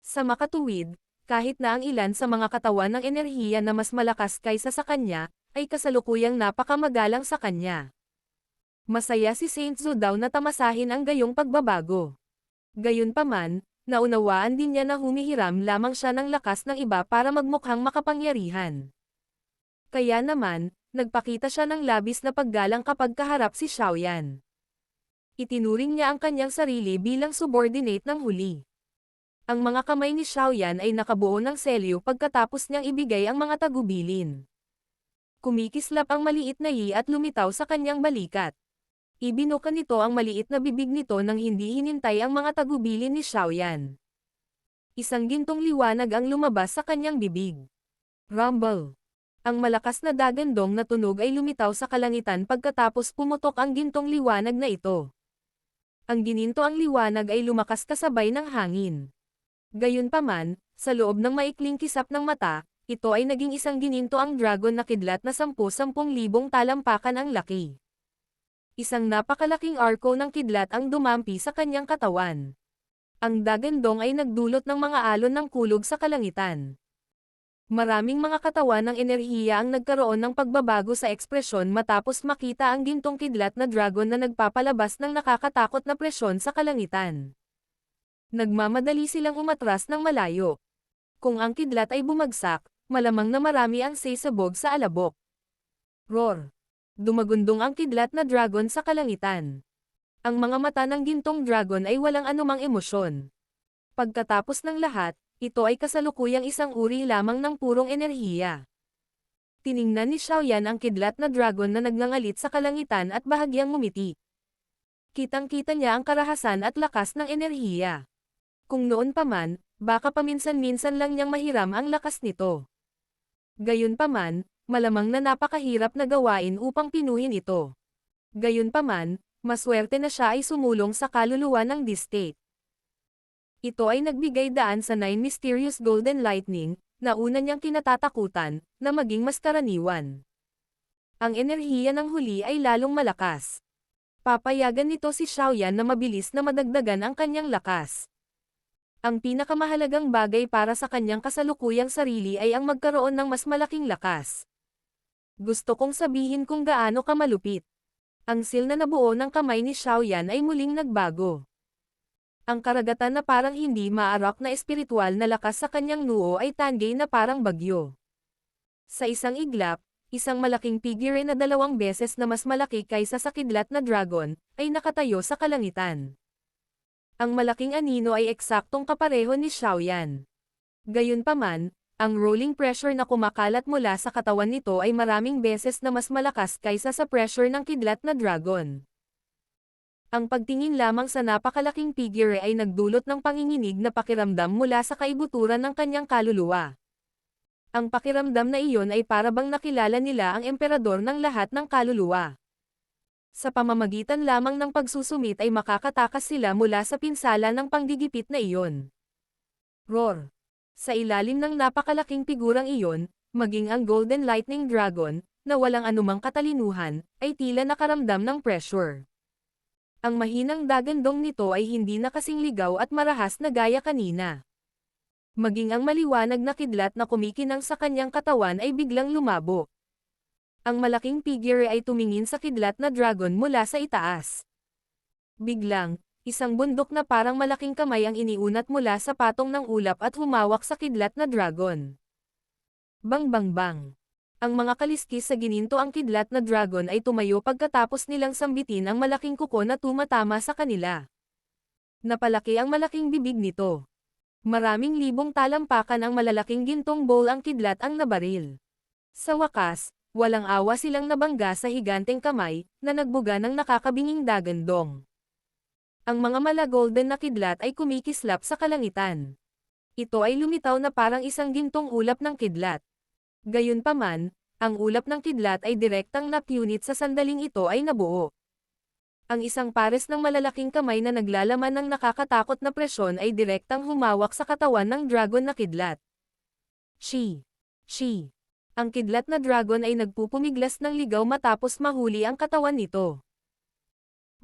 Sa makatuwid, kahit na ang ilan sa mga katawan ng enerhiya na mas malakas kaysa sa kanya, ay kasalukuyang napakamagalang sa kanya. Masaya si Saint Zhu Dao na tamasahin ang gayong pagbabago. Gayunpaman, naunawaan din niya na humihiram lamang siya ng lakas ng iba para magmukhang makapangyarihan. Kaya naman, nagpakita siya ng labis na paggalang kapag kaharap si Xiao Yan. Itinuring niya ang kanyang sarili bilang subordinate ng huli. Ang mga kamay ni Xiao Yan ay nakabuo ng selyo pagkatapos niyang ibigay ang mga tagubilin. Kumikislap ang maliit na yi at lumitaw sa kanyang balikat. Ibinuka nito ang maliit na bibig nito nang hindi hinintay ang mga tagubilin ni Xiao Yan. Isang gintong liwanag ang lumabas sa kanyang bibig. Rumble. Ang malakas na dagandong na tunog ay lumitaw sa kalangitan pagkatapos pumutok ang gintong liwanag na ito. Ang gininto ang liwanag ay lumakas kasabay ng hangin. Gayunpaman, sa loob ng maikling kisap ng mata, ito ay naging isang gininto ang dragon na kidlat na 10,000 talampakan ang laki. Isang napakalaking arko ng kidlat ang dumampi sa kanyang katawan. Ang dagandong ay nagdulot ng mga alon ng kulog sa kalangitan. Maraming mga katawan ng enerhiya ang nagkaroon ng pagbabago sa ekspresyon matapos makita ang gintong kidlat na dragon na nagpapalabas ng nakakatakot na presyon sa kalangitan. Nagmamadali silang umatras ng malayo. Kung ang kidlat ay bumagsak, malamang na marami ang sasabog sa alabok. Roar! Dumagundong ang kidlat na dragon sa kalangitan. Ang mga mata ng gintong dragon ay walang anumang emosyon. Pagkatapos ng lahat, ito ay kasalukuyang isang uri lamang ng purong enerhiya. Tiningnan ni Xiao Yan ang kidlat na dragon na nagngangalit sa kalangitan at bahagyang ngumiti. Kitang-kita niya ang karahasan at lakas ng enerhiya. Kung noon pa man, baka paminsan-minsan lang niyang mahiram ang lakas nito. Gayunpaman, malamang na napakahirap na gawain upang pinuhin ito. Gayunpaman, maswerte na siya ay sumulong sa kaluluwa ng D-State. Ito ay nagbigay daan sa 9 Mysterious Golden Lightning, na una niyang kinatatakutan, na maging mas karaniwan. Ang enerhiya ng huli ay lalong malakas. Papayagan nito si Xiao Yan na mabilis na madagdagan ang kanyang lakas. Ang pinakamahalagang bagay para sa kanyang kasalukuyang sarili ay ang magkaroon ng mas malaking lakas. Gusto kong sabihin kung gaano ka malupit. Ang seal na nabuo ng kamay ni Xiao Yan ay muling nagbago. Ang karagatan na parang hindi maarak na espiritual na lakas sa kanyang noo ay tanggay na parang bagyo. Sa isang iglap, isang malaking figure na 2 beses na mas malaki kaysa sa kidlat na dragon, ay nakatayo sa kalangitan. Ang malaking anino ay eksaktong kapareho ni Xiao Yan. Gayunpaman, ang rolling pressure na kumakalat mula sa katawan nito ay maraming beses na mas malakas kaysa sa pressure ng kidlat na dragon. Ang pagtingin lamang sa napakalaking figure ay nagdulot ng panginginig na pakiramdam mula sa kaibuturan ng kanyang kaluluwa. Ang pakiramdam na iyon ay parabang nakilala nila ang emperador ng lahat ng kaluluwa. Sa pamamagitan lamang ng pagsusumit ay makakatakas sila mula sa pinsala ng panggigipit na iyon. Roar! Sa ilalim ng napakalaking figurang iyon, maging ang Golden Lightning Dragon, na walang anumang katalinuhan, ay tila nakaramdam ng pressure. Ang mahinang dagandong nito ay hindi na kasing ligaw at marahas na gaya kanina. Maging ang maliwanag na kidlat na kumikinang sa kanyang katawan ay biglang lumabo. Ang malaking figure ay tumingin sa kidlat na dragon mula sa itaas. Biglang, isang bundok na parang malaking kamay ang iniunat mula sa patong ng ulap at humawak sa kidlat na dragon. Bang bang bang! Ang mga kaliskis sa gininto ang kidlat na dragon ay tumayo pagkatapos nilang sambitin ang malaking kuko na tumatama sa kanila. Napalaki ang malaking bibig nito. Maraming libong talampakan ang malalaking gintong bowl ang kidlat ang nabaril. Sa wakas, walang awa silang nabangga sa higanteng kamay, na nagbuga ng nakakabinging dagandong. Ang mga mala-golden na kidlat ay kumikislap sa kalangitan. Ito ay lumitaw na parang isang gintong ulap ng kidlat. Gayunpaman, ang ulap ng kidlat ay direktang napunit sa sandaling ito ay nabuo. Ang isang pares ng malalaking kamay na naglalaman ng nakakatakot na presyon ay direktang humawak sa katawan ng dragon na kidlat. Shi! Shi! Ang kidlat na dragon ay nagpupumiglas ng ligaw matapos mahuli ang katawan nito.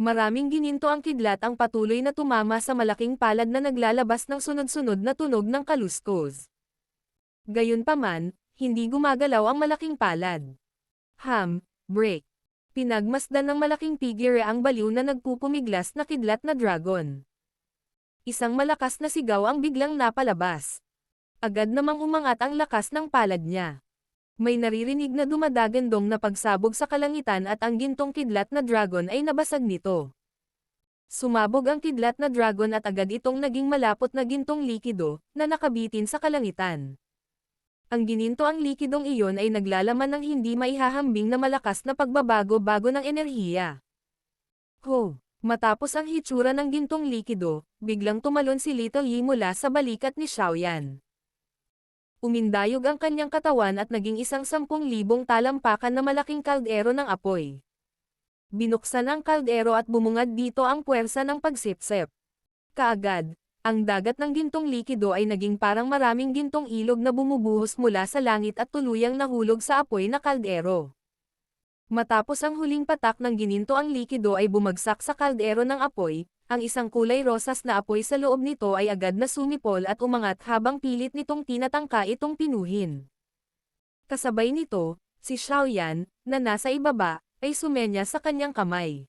Maraming gininto ang kidlat ang patuloy na tumama sa malaking palad na naglalabas ng sunod-sunod na tunog ng kaluskos. Gayunpaman, hindi gumagalaw ang malaking palad. Break. Pinagmasdan ng malaking figure ang baliw na nagpupumiglas na kidlat na dragon. Isang malakas na sigaw ang biglang napalabas. Agad namang umangat ang lakas ng palad niya. May naririnig na dumadagandong na pagsabog sa kalangitan at ang gintong kidlat na dragon ay nabasag nito. Sumabog ang kidlat na dragon at agad itong naging malapot na gintong likido, na nakabitin sa kalangitan. Ang gininto ang likidong iyon ay naglalaman ng hindi maihahambing na malakas na pagbabago-bago ng enerhiya. Matapos ang hitsura ng gintong likido, biglang tumalon si Little Yi mula sa balikat ni Xiaoyan. Umindayog ang kanyang katawan at naging isang 10,000 talampakan na malaking kaldero ng apoy. Binuksan ang kaldero at bumungad dito ang puwersa ng pagsipsip. Kaagad, ang dagat ng gintong likido ay naging parang maraming gintong ilog na bumubuhos mula sa langit at tuluyang nahulog sa apoy na kaldero. Matapos ang huling patak ng gininto ang likido ay bumagsak sa kaldero ng apoy, ang isang kulay rosas na apoy sa loob nito ay agad na sumipol at umangat habang pilit nitong tinatangka itong pinuhin. Kasabay nito, si Xiaoyan, na nasa ibaba, ay sumenya sa kanyang kamay.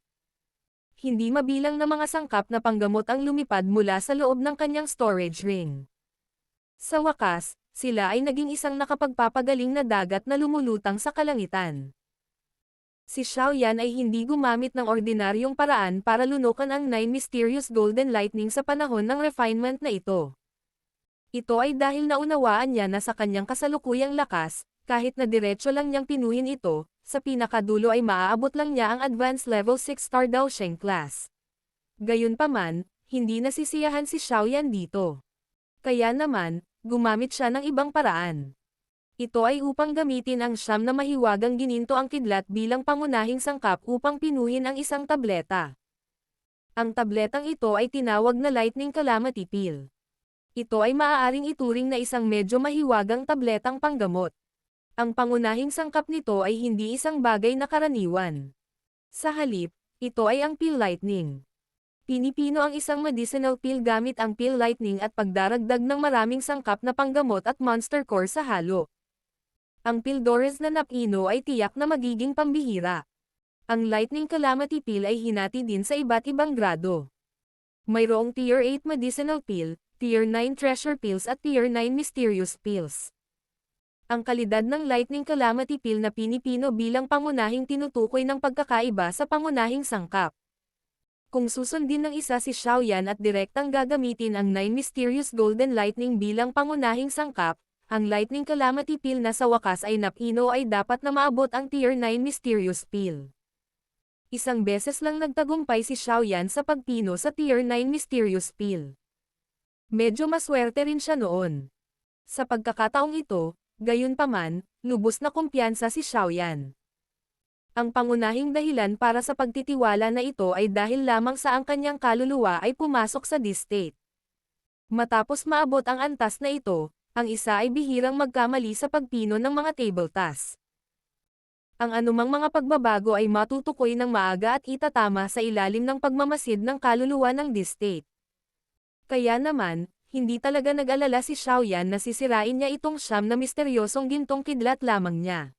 Hindi mabilang na mga sangkap na panggamot ang lumipad mula sa loob ng kanyang storage ring. Sa wakas, sila ay naging isang nakapagpapagaling na dagat na lumulutang sa kalangitan. Si Xiaoyan ay hindi gumamit ng ordinaryong paraan para lunukan ang 9 mysterious golden lightning sa panahon ng refinement na ito. Ito ay dahil naunawaan niya na sa kanyang kasalukuyang lakas, kahit na diretso lang niyang pinuhin ito, sa pinakadulo ay maaabot lang niya ang advanced level 6 star Daosheng class. Gayunpaman, hindi nasisiyahan si Xiaoyan dito. Kaya naman, gumamit siya ng ibang paraan. Ito ay upang gamitin ang siyam na mahiwagang gininto ang kidlat bilang pangunahing sangkap upang pinuhin ang isang tableta. Ang tabletang ito ay tinawag na Lightning Calamity Pill. Ito ay maaaring ituring na isang medyo mahiwagang tabletang panggamot. Ang pangunahing sangkap nito ay hindi isang bagay na karaniwan. Sa halip, ito ay ang Pill Lightning. Pinipino ang isang medicinal pill gamit ang Pill Lightning at pagdaragdag ng maraming sangkap na panggamot at monster core sa halo. Ang Pildores na napino ay tiyak na magiging pambihira. Ang Lightning Calamity Pill ay hinati din sa iba't ibang grado. Mayroong Tier 8 Medicinal Pill, Tier 9 Treasure Pills at Tier 9 Mysterious Pills. Ang kalidad ng Lightning Calamity Pill na pinipino bilang pangunahing tinutukoy ng pagkakaiba sa pangunahing sangkap. Kung susundin ng isa si Xiaoyan at direktang gagamitin ang 9 Mysterious Golden Lightning bilang pangunahing sangkap, ang Lightning Calamity Pill na sa wakas ay napino ay dapat na maabot ang Tier 9 Mysterious Pill. Isang beses lang nagtagumpay si Xiaoyan sa pagpino sa Tier 9 Mysterious Pill. Medyo maswerte rin siya noon. Sa pagkakataong ito, gayunpaman, lubos na kumpiyansa si Xiaoyan. Ang pangunahing dahilan para sa pagtitiwala na ito ay dahil lamang sa ang kanyang kaluluwa ay pumasok sa D-State. Matapos maabot ang antas na ito, ang isa ay bihirang magkamali sa pagpino ng mga table task. Ang anumang mga pagbabago ay matutukoy ng maaga at itatama sa ilalim ng pagmamasid ng kaluluwa ng D-State. Kaya naman, hindi talaga nag-alala si Xiaoyan na sisirain niya itong siyam na misteryosong gintong kidlat lamang niya.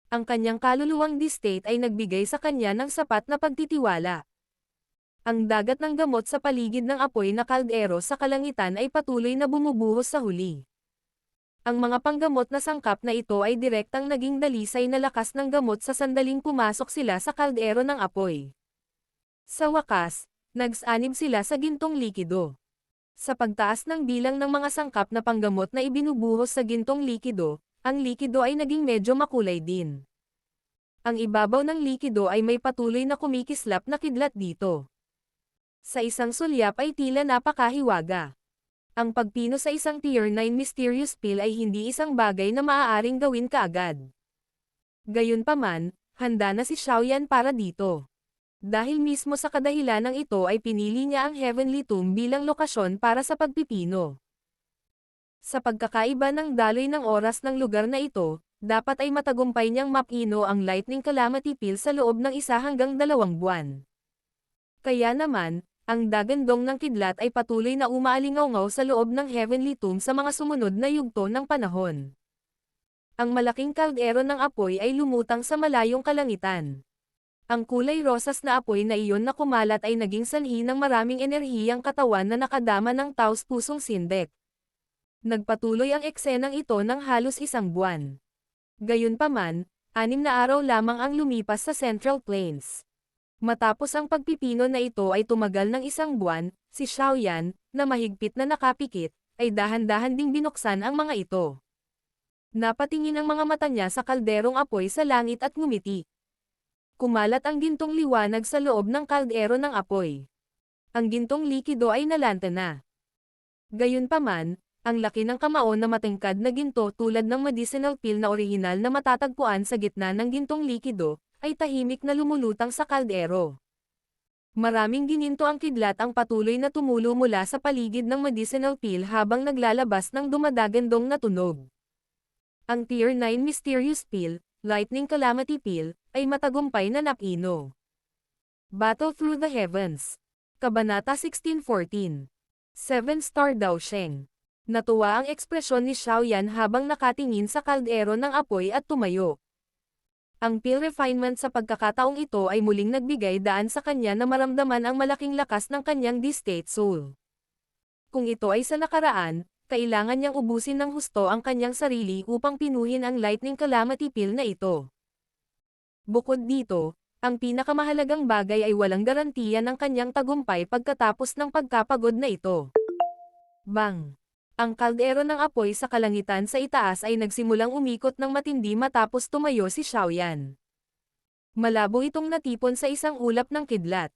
Ang kanyang kaluluwang D-State ay nagbigay sa kanya ng sapat na pagtitiwala. Ang dagat ng gamot sa paligid ng apoy na kaldero sa kalangitan ay patuloy na bumubuhos sa huli. Ang mga panggamot na sangkap na ito ay direktang naging dalisay na lakas ng gamot sa sandaling pumasok sila sa kaldero ng apoy. Sa wakas, nagsanib sila sa gintong likido. Sa pagtaas ng bilang ng mga sangkap na panggamot na ibinubuhos sa gintong likido, ang likido ay naging medyo makulay din. Ang ibabaw ng likido ay may patuloy na kumikislap na kidlat dito. Sa isang sulyap ay tila napakahiwaga. Ang pagpino sa isang Tier 9 Mysterious Pill ay hindi isang bagay na maaaring gawin kaagad. Gayunpaman, handa na si Xiaoyan para dito. Dahil mismo sa kadahilanang ito ay pinili niya ang Heavenly Tomb bilang lokasyon para sa pagpipino. Sa pagkakaiba ng daloy ng oras ng lugar na ito, dapat ay matagumpay niyang mapino ang Lightning Calamity Pill sa loob ng 1 hanggang 2 buwan. Kaya naman, ang dagandong ng kidlat ay patuloy na umaalingaw sa loob ng Heavenly Tomb sa mga sumunod na yugto ng panahon. Ang malaking kaldero ng apoy ay lumutang sa malayong kalangitan. Ang kulay rosas na apoy na iyon na kumalat ay naging sanhi ng maraming enerhiyang katawan na nakadama ng taos pusong sindek. Nagpatuloy ang eksenang ito ng halos 1 buwan. Gayunpaman, 6 na araw lamang ang lumipas sa Central Plains. Matapos ang pagpipino na ito ay tumagal ng 1 buwan, si Xiaoyan, na mahigpit na nakapikit, ay dahan-dahan ding binuksan ang mga ito. Napatingin ang mga mata niya sa kalderong apoy sa langit at ngumiti. Kumalat ang gintong liwanag sa loob ng kaldero ng apoy. Ang gintong likido ay nalanta na. Gayunpaman, ang laki ng kamao na matengkad na ginto tulad ng medicinal pill na orihinal na matatagpuan sa gitna ng gintong likido, ay tahimik na lumulutang sa kaldero. Maraming gininto ang kidlat ang patuloy na tumulo mula sa paligid ng medicinal pill habang naglalabas ng dumadagandong na tunog. Ang Tier 9 Mysterious Pill, Lightning Calamity Pill, ay matagumpay na napino. Battle Through the Heavens. Kabanata 1614. 7-star daw Sheng. Natuwa ang ekspresyon ni Xiaoyan habang nakatingin sa kaldero ng apoy at tumayo. Ang pill refinement sa pagkakataong ito ay muling nagbigay daan sa kanya na maramdaman ang malaking lakas ng kanyang D-State soul. Kung ito ay sa nakaraan, kailangan niyang ubusin ng husto ang kanyang sarili upang pinuhin ang Lightning Calamity Pill na ito. Bukod dito, ang pinakamahalagang bagay ay walang garantiya ng kanyang tagumpay pagkatapos ng pagkapagod na ito. Bang! Ang kaldero ng apoy sa kalangitan sa itaas ay nagsimulang umikot ng matindi matapos tumayo si Xiaoyan. Malabo itong natipon sa isang ulap ng kidlat.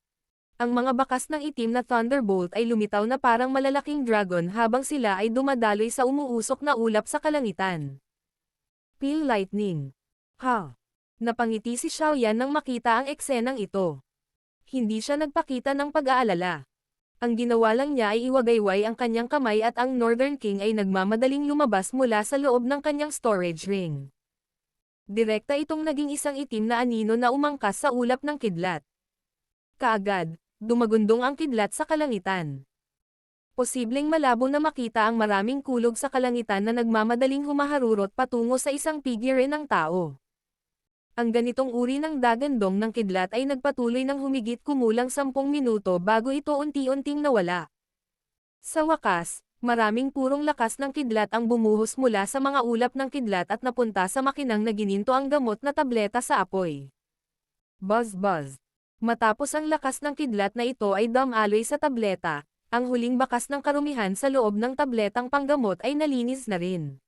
Ang mga bakas ng itim na thunderbolt ay lumitaw na parang malalaking dragon habang sila ay dumadaloy sa umuusok na ulap sa kalangitan. Pill lightning. Ha! Napangiti si Xiaoyan nang makita ang eksenang ito. Hindi siya nagpakita ng pag-aalala. Ang ginawa lang niya ay iwagayway ang kanyang kamay at ang Northern King ay nagmamadaling lumabas mula sa loob ng kanyang storage ring. Direkta itong naging isang itim na anino na umangkas sa ulap ng kidlat. Kaagad, dumagundong ang kidlat sa kalangitan. Posibleng malabo na makita ang maraming kulog sa kalangitan na nagmamadaling humaharurot patungo sa isang figure ng tao. Ang ganitong uri ng dagandong ng kidlat ay nagpatuloy ng humigit kumulang 10 minuto bago ito unti-unting nawala. Sa wakas, maraming purong lakas ng kidlat ang bumuhos mula sa mga ulap ng kidlat at napunta sa makinang na gininto ang gamot na tableta sa apoy. Buzz buzz. Matapos ang lakas ng kidlat na ito ay dumaloy sa tableta, ang huling bakas ng karumihan sa loob ng tabletang panggamot ay nalinis na rin.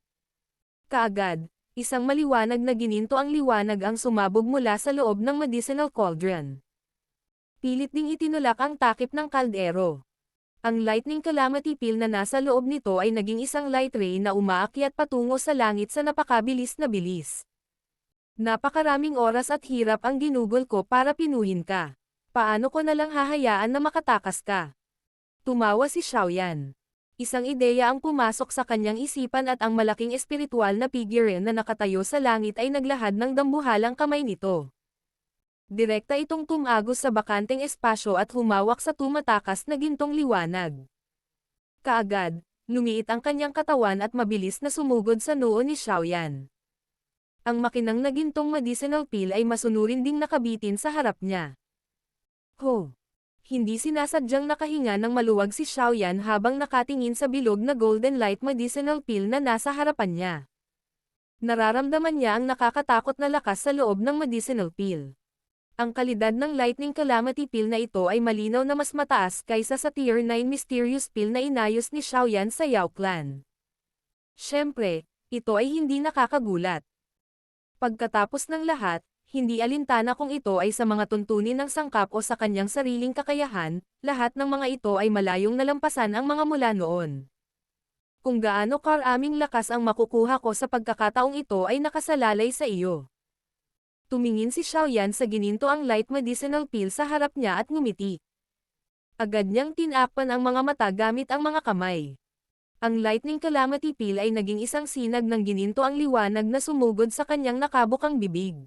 Kaagad, Isang maliwanag na gininto ang liwanag ang sumabog mula sa loob ng medicinal cauldron. Pilit ding itinulak ang takip ng kaldero. Ang lightning calamity peel na nasa loob nito ay naging isang light ray na umaakyat patungo sa langit sa napakabilis na bilis. Napakaraming oras at hirap ang ginugol ko para pinuhin ka. Paano ko nalang hahayaan na makatakas ka? Tumawa si Xiaoyan. Isang ideya ang pumasok sa kanyang isipan at ang malaking espiritual na figure na nakatayo sa langit ay naglahad ng dambuhalang kamay nito. Direkta itong tumagos sa bakanteng espasyo at humawak sa tumatakas na gintong liwanag. Kaagad, lumiit ang kanyang katawan at mabilis na sumugod sa noo ni Xiaoyan. Ang makinang na gintong medicinal peel ay masunurin ding nakabitin sa harap niya. Ho! Hindi sinasadyang nakahinga ng maluwag si Xiaoyan habang nakatingin sa bilog na golden light medicinal peel na nasa harapan niya. Nararamdaman niya ang nakakatakot na lakas sa loob ng medicinal peel. Ang kalidad ng lightning calamity peel na ito ay malinaw na mas mataas kaysa sa Tier 9 mysterious peel na inayos ni Xiaoyan sa Yao Clan. Siyempre, ito ay hindi nakakagulat. Pagkatapos ng lahat, hindi alintana kung ito ay sa mga tuntunin ng sangkap o sa kanyang sariling kakayahan, lahat ng mga ito ay malayong nalampasan ang mga mula noon. Kung gaano karaming lakas ang makukuha ko sa pagkakataong ito ay nakasalalay sa iyo. Tumingin si Xiaoyan sa gininto ang light medicinal peel sa harap niya at ngumiti. Agad niyang tinakpan ang mga mata gamit ang mga kamay. Ang lightning calamity peel ay naging isang sinag ng gininto ang liwanag na sumugod sa kanyang nakabukang bibig.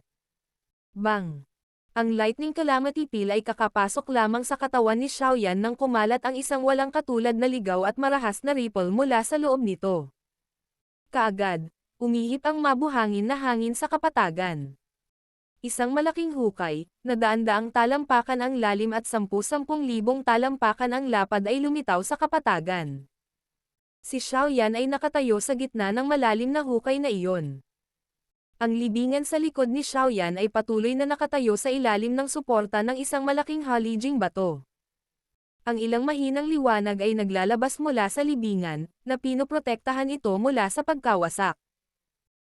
Bang! Ang lightning calamity peel ay kakapasok lamang sa katawan ni Xiaoyan nang kumalat ang isang walang katulad na ligaw at marahas na ripple mula sa loob nito. Kaagad, umihip ang mabuhangin na hangin sa kapatagan. Isang malaking hukay, na daan-daang talampakan ang lalim at 10,000 talampakan ang lapad ay lumitaw sa kapatagan. Si Xiaoyan ay nakatayo sa gitna ng malalim na hukay na iyon. Ang libingan sa likod ni Xiaoyan ay patuloy na nakatayo sa ilalim ng suporta ng isang malaking halijing bato. Ang ilang mahinang liwanag ay naglalabas mula sa libingan, na pinoprotektahan ito mula sa pagkawasak.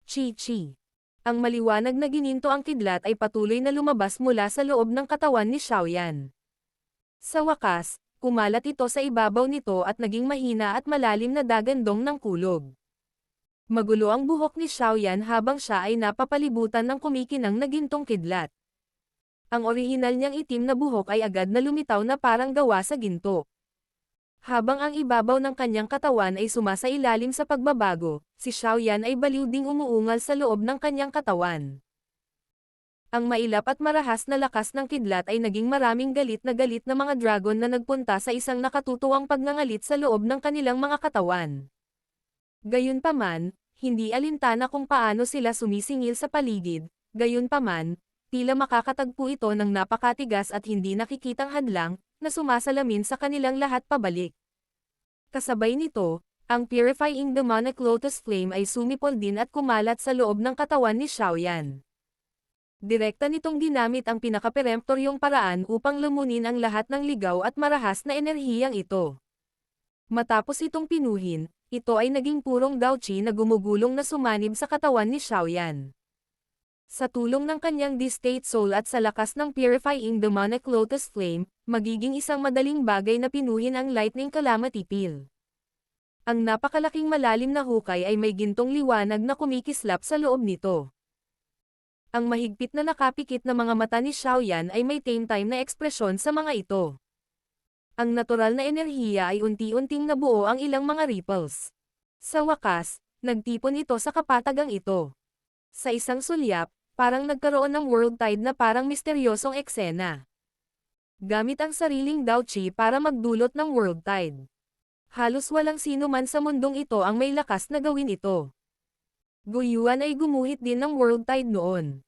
Chi-chi. Ang maliwanag na gininto ang kidlat ay patuloy na lumabas mula sa loob ng katawan ni Xiaoyan. Sa wakas, kumalat ito sa ibabaw nito at naging mahina at malalim na dagandong ng kulog. Magulo ang buhok ni Xiaoyan habang siya ay napapalibutan ng kumikinang na gintong kidlat. Ang orihinal niyang itim na buhok ay agad na lumitaw na parang gawa sa ginto. Habang ang ibabaw ng kanyang katawan ay sumasailalim sa pagbabago, si Xiaoyan ay baliw ding umuungal sa loob ng kanyang katawan. Ang mailap at marahas na lakas ng kidlat ay naging maraming galit na mga dragon na nagpunta sa isang nakatutuwang pagngangalit sa loob ng kanilang mga katawan. Gayunpaman, hindi alintana kung paano sila sumisingil sa paligid, gayunpaman, tila makakatagpo ito ng napakatigas at hindi nakikitang hadlang, na sumasalamin sa kanilang lahat pabalik. Kasabay nito, ang purifying demonic lotus flame ay sumipol din at kumalat sa loob ng katawan ni Xiaoyan. Direkta nitong ginamit ang pinakaperemptoryong paraan upang lumunin ang lahat ng ligaw at marahas na enerhiyang ito. Matapos itong pinuhin, ito ay naging purong daochi na gumugulong na sumanib sa katawan ni Xiaoyan. Sa tulong ng kanyang distate soul at sa lakas ng purifying demonic lotus flame, magiging isang madaling bagay na pinuhin ang lightning calamity peel. Ang napakalaking malalim na hukay ay may gintong liwanag na kumikislap sa loob nito. Ang mahigpit na nakapikit na mga mata ni Xiaoyan ay may tame-time na ekspresyon sa mga ito. Ang natural na enerhiya ay unti-unting nabuo ang ilang mga ripples. Sa wakas, nagtipon ito sa kapatagang ito. Sa isang sulyap, parang nagkaroon ng world tide na parang misteryosong eksena. Gamit ang sariling daochi para magdulot ng world tide. Halos walang sino man sa mundong ito ang may lakas na gawin ito. Guyuan ay gumuhit din ng world tide noon.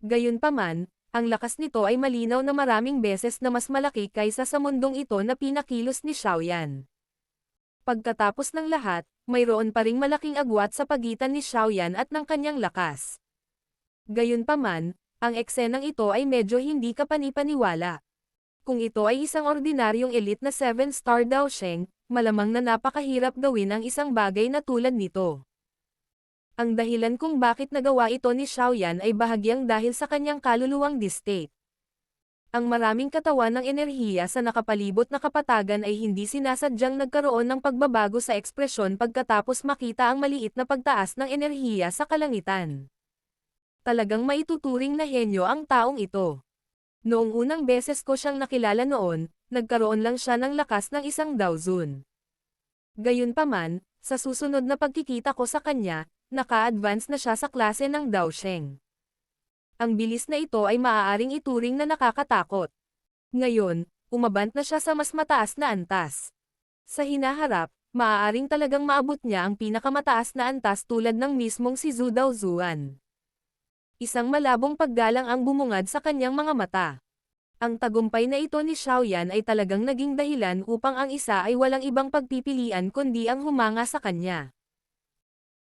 Gayunpaman, ang lakas nito ay malinaw na maraming beses na mas malaki kaysa sa mundong ito na pinakilos ni Xiaoyan. Pagkatapos ng lahat, mayroon pa ring malaking agwat sa pagitan ni Xiaoyan at ng kanyang lakas. Gayunpaman, ang eksenang ito ay medyo hindi kapanipaniwala. Kung ito ay isang ordinaryong elite na 7-star Daosheng, malamang na napakahirap gawin ang isang bagay na tulad nito. Ang dahilan kung bakit nagawa ito ni Xiaoyan ay bahagyang dahil sa kanyang kaluluwang distate. Ang maraming katawan ng enerhiya sa nakapalibot na kapatagan ay hindi sinasadyang nagkaroon ng pagbabago sa ekspresyon pagkatapos makita ang maliit na pagtaas ng enerhiya sa kalangitan. Talagang maituturing na henyo ang taong ito. Noong unang beses ko siyang nakilala noon, nagkaroon lang siya ng lakas ng isang Daozun. Gayunpaman, sa susunod na pagkikita ko sa kanya, naka-advance na siya sa klase ng Daosheng. Ang bilis na ito ay maaaring ituring na nakakatakot. Ngayon, umabant na siya sa mas mataas na antas. Sa hinaharap, maaaring talagang maabot niya ang pinakamataas na antas tulad ng mismong si Zhu Daozuan. Isang malabong paggalang ang bumungad sa kanyang mga mata. Ang tagumpay na ito ni Xiaoyan ay talagang naging dahilan upang ang isa ay walang ibang pagpipilian kundi ang humanga sa kanya.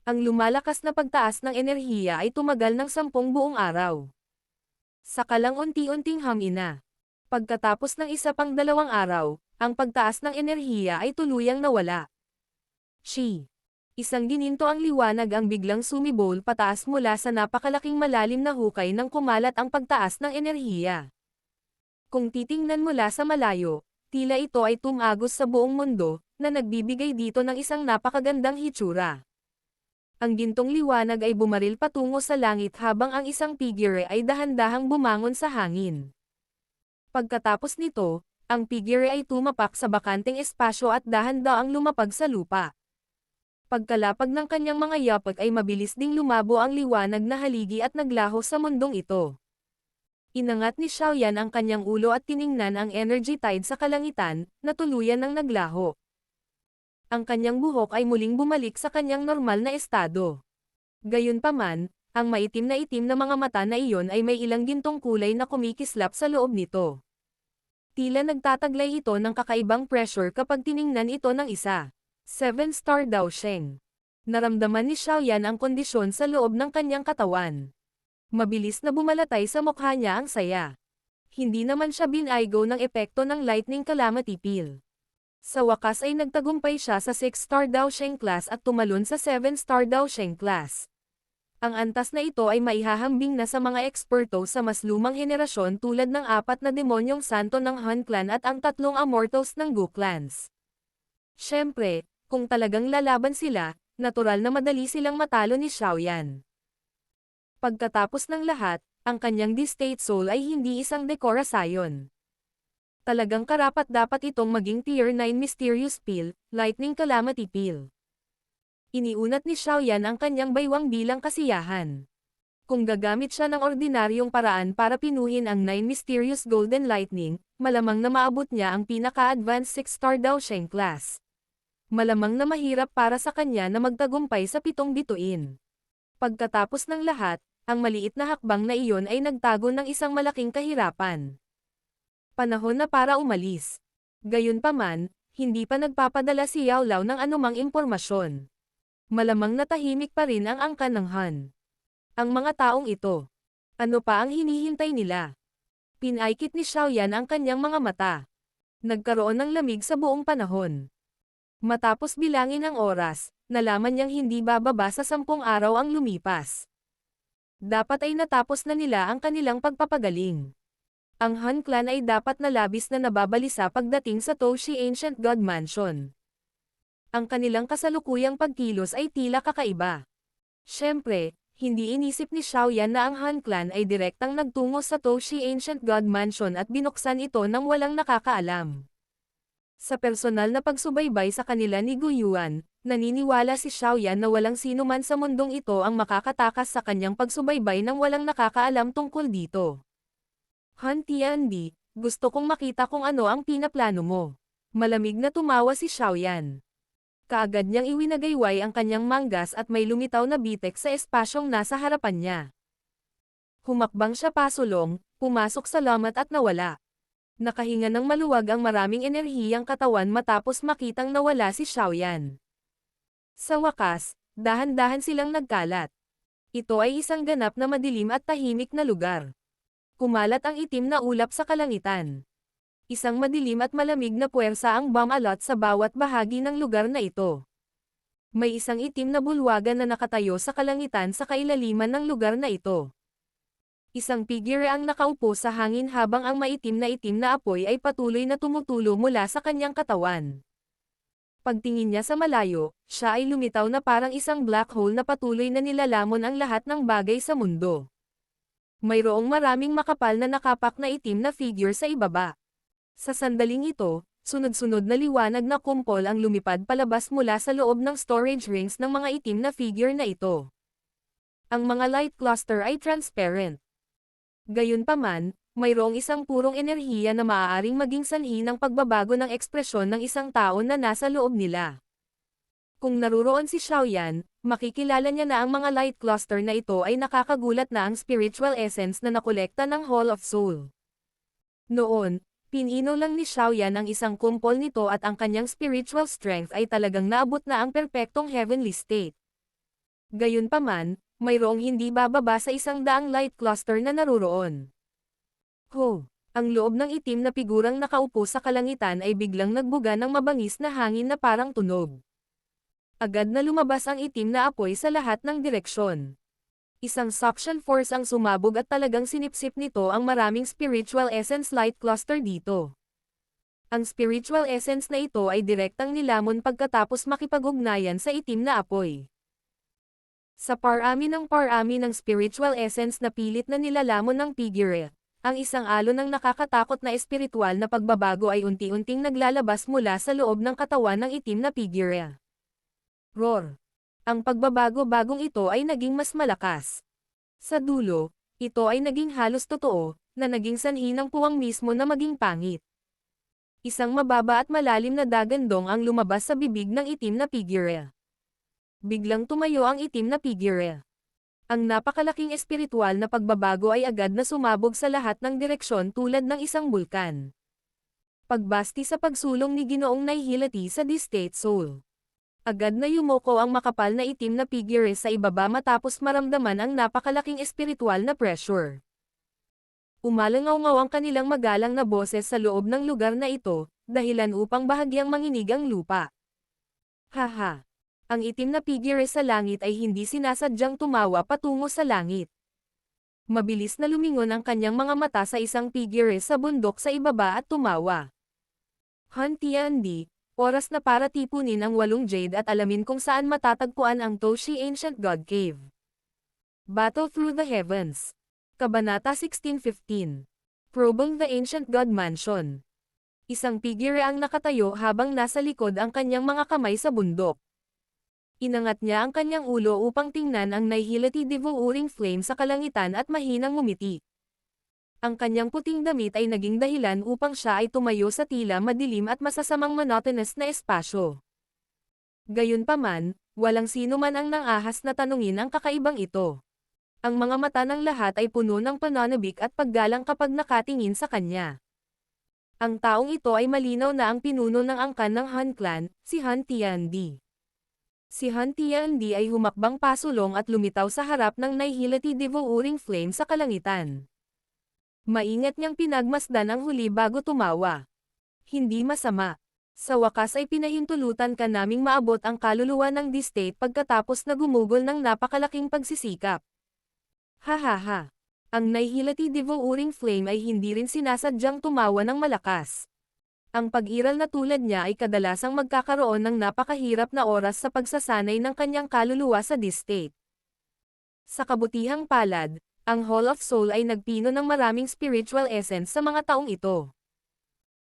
Ang lumalakas na pagtaas ng enerhiya ay tumagal ng 10 buong araw. Saka lang unti-unting hamina. Pagkatapos ng isa pang 2 araw, ang pagtaas ng enerhiya ay tuluyang nawala. Isang gininto ang liwanag ang biglang sumibol pataas mula sa napakalaking malalim na hukay nang kumalat ang pagtaas ng enerhiya. Kung titingnan mula sa malayo, tila ito ay tumagos sa buong mundo, na nagbibigay dito ng isang napakagandang hitsura. Ang gintong liwanag ay bumaril patungo sa langit habang ang isang figure ay dahan-dahang bumangon sa hangin. Pagkatapos nito, ang figure ay tumapak sa bakanteng espasyo at dahan-daang lumapag sa lupa. Pagkalapag ng kanyang mga yapak ay mabilis ding lumabo ang liwanag na haligi at naglaho sa mundong ito. Inangat ni Xiaoyan ang kanyang ulo at tiningnan ang energy tide sa kalangitan, na tuluyan ng naglaho. Ang kanyang buhok ay muling bumalik sa kanyang normal na estado. Gayunpaman, ang maitim na mga mata na iyon ay may ilang gintong kulay na kumikislap sa loob nito. Tila nagtataglay ito ng kakaibang pressure kapag tiningnan ito ng isa. 7-star Daosheng. Naramdaman ni Xiaoyan ang kondisyon sa loob ng kanyang katawan. Mabilis na bumalatay sa mukha niya ang saya. Hindi naman siya binaygo ng epekto ng lightning calamity peel. Sa wakas ay nagtagumpay siya sa 6-star Daosheng class at tumalon sa 7-star Daosheng class. Ang antas na ito ay maihahambing na sa mga eksperto sa mas lumang henerasyon tulad ng 4 na demonyong santo ng Han clan at ang 3 immortals ng Gu clans. Siyempre, kung talagang lalaban sila, natural na madali silang matalo ni Xiaoyan. Pagkatapos ng lahat, ang kanyang distate soul ay hindi isang decorasayon. Talagang karapat-dapat itong maging Tier 9 Mysterious Peel, Lightning Calamity Peel. Iniunat ni Xiaoyan ang kanyang baywang bilang kasiyahan. Kung gagamit siya ng ordinaryong paraan para pinuhin ang 9 Mysterious Golden Lightning, malamang na maabot niya ang pinaka-advanced 6-star Daosheng class. Malamang na mahirap para sa kanya na magtagumpay sa 7 bituin. Pagkatapos ng lahat, ang maliit na hakbang na iyon ay nagtago ng isang malaking kahirapan. Panahon na para umalis. Gayunpaman, hindi pa nagpapadala si Yao Lao ng anumang impormasyon. Malamang natahimik pa rin ang angkan ng Han. Ang mga taong ito. Ano pa ang hinihintay nila? Pinaikit ni Xiaoyan ang kanyang mga mata. Nagkaroon ng lamig sa buong panahon. Matapos bilangin ang oras, nalaman niyang hindi bababa sa 10 araw ang lumipas. Dapat ay natapos na nila ang kanilang pagpapagaling. Ang Han clan ay dapat na labis na nababalisa pagdating sa Toshi Ancient God Mansion. Ang kanilang kasalukuyang pagkilos ay tila kakaiba. Siyempre, hindi inisip ni Xiaoyan na ang Han clan ay direktang nagtungo sa Toshi Ancient God Mansion at binuksan ito nang walang nakakaalam. Sa personal na pagsubaybay sa kanila ni Gu Yuan, naniniwala si Xiaoyan na walang sino man sa mundong ito ang makakatakas sa kanyang pagsubaybay nang walang nakakaalam tungkol dito. Han Tiandi, gusto kong makita kung ano ang pinaplano mo. Malamig na tumawa si Xiaoyan. Kaagad niyang iwinagayway ang kanyang manggas at may lumitaw na bitek sa espasyong nasa harapan niya. Humakbang siya pasulong, pumasok sa lamat at nawala. Nakahinga ng maluwag ang maraming enerhiyang katawan matapos makitang nawala si Xiaoyan. Sa wakas, dahan-dahan silang nagkalat. Ito ay isang ganap na madilim at tahimik na lugar. Kumalat ang itim na ulap sa kalangitan. Isang madilim at malamig na puwersa ang bumalot sa bawat bahagi ng lugar na ito. May isang itim na bulwagan na nakatayo sa kalangitan sa kailaliman ng lugar na ito. Isang figure ang nakaupo sa hangin habang ang maitim na apoy ay patuloy na tumutulo mula sa kanyang katawan. Pagtingin niya sa malayo, siya ay lumitaw na parang isang black hole na patuloy na nilalamon ang lahat ng bagay sa mundo. Mayroong maraming makapal na nakapak na itim na figure sa ibaba. Sa sandaling ito, sunod-sunod na liwanag na kumpol ang lumipad palabas mula sa loob ng storage rings ng mga itim na figure na ito. Ang mga light cluster ay transparent. Gayunpaman, mayroong isang purong enerhiya na maaaring maging sanhi ng pagbabago ng ekspresyon ng isang tao na nasa loob nila. Kung naruroon si Xiaoyan, makikilala niya na ang mga light cluster na ito ay nakakagulat na ang spiritual essence na nakolekta ng Hall of Soul. Noon, pinino lang ni Xiaoyan ang isang kumpol nito at ang kanyang spiritual strength ay talagang naabot na ang perpektong heavenly state. Gayunpaman, mayroong hindi bababa sa 100 light cluster na naruroon. Ang loob ng itim na figurang nakaupo sa kalangitan ay biglang nagbuga ng mabangis na hangin na parang tunog. Agad na lumabas ang itim na apoy sa lahat ng direksyon. Isang suction force ang sumabog at talagang sinipsip nito ang maraming spiritual essence light cluster dito. Ang spiritual essence na ito ay direktang nilamon pagkatapos makipag-ugnayan sa itim na apoy. Sa parami ng spiritual essence na pilit na nilalamon ng figure, ang isang alon ng nakakatakot na espiritual na pagbabago ay unti-unting naglalabas mula sa loob ng katawan ng itim na figure. Roar! Ang pagbabago-bagong ito ay naging mas malakas. Sa dulo, ito ay naging halos totoo, na naging sanhi ng puwang mismo na maging pangit. Isang mababa at malalim na dagandong ang lumabas sa bibig ng itim na figure. Biglang tumayo ang itim na figure. Ang napakalaking espiritual na pagbabago ay agad na sumabog sa lahat ng direksyon tulad ng isang bulkan. Pagbasti sa pagsulong ni Ginoong Nihility sa Distate Soul. Agad na yumoko ang makapal na itim na figure sa ibaba matapos maramdaman ang napakalaking espiritual na pressure. Umalangaw-ngaw ang kanilang magalang na boses sa loob ng lugar na ito, dahilan upang bahagyang manginig ang lupa. Haha! Ang itim na figure sa langit ay hindi sinasadyang tumawa patungo sa langit. Mabilis na lumingon ang kanyang mga mata sa isang figure sa bundok sa ibaba at tumawa. Han Tiandi, oras na para tipunin ang 8 jade at alamin kung saan matatagpuan ang Toshi Ancient God Cave. Battle Through the Heavens. Kabanata 16:15. Probing the Ancient God Mansion. Isang figure ang nakatayo habang nasa likod ang kanyang mga kamay sa bundok. Inangat niya ang kanyang ulo upang tingnan ang Nihility Devouring Flame sa kalangitan at mahinang ngumiti. Ang kanyang puting damit ay naging dahilan upang siya ay tumayo sa tila madilim at masasamang monotonous na espasyo. Gayunpaman, walang sino man ang nangahas na tanungin ang kakaibang ito. Ang mga mata ng lahat ay puno ng pananabik at paggalang kapag nakatingin sa kanya. Ang taong ito ay malinaw na ang pinuno ng angkan ng Han Clan, si Han Tiandi. Si Han Tiandi ay humakbang pasulong at lumitaw sa harap ng Nihility Devouring Flame sa kalangitan. Maingat niyang pinagmasdan ang huli bago tumawa. Hindi masama. Sa wakas ay pinahintulutan ka naming maabot ang kaluluwa ng Distate pagkatapos na gumugol ng napakalaking pagsisikap. Hahaha. Ang Nihility Devouring Flame ay hindi rin sinasadyang tumawa ng malakas. Ang pag-iral na tulad niya ay kadalasang magkakaroon ng napakahirap na oras sa pagsasanay ng kanyang kaluluwa sa Distate. Sa kabutihang palad, ang Hall of Soul ay nagpino ng maraming spiritual essence sa mga taong ito.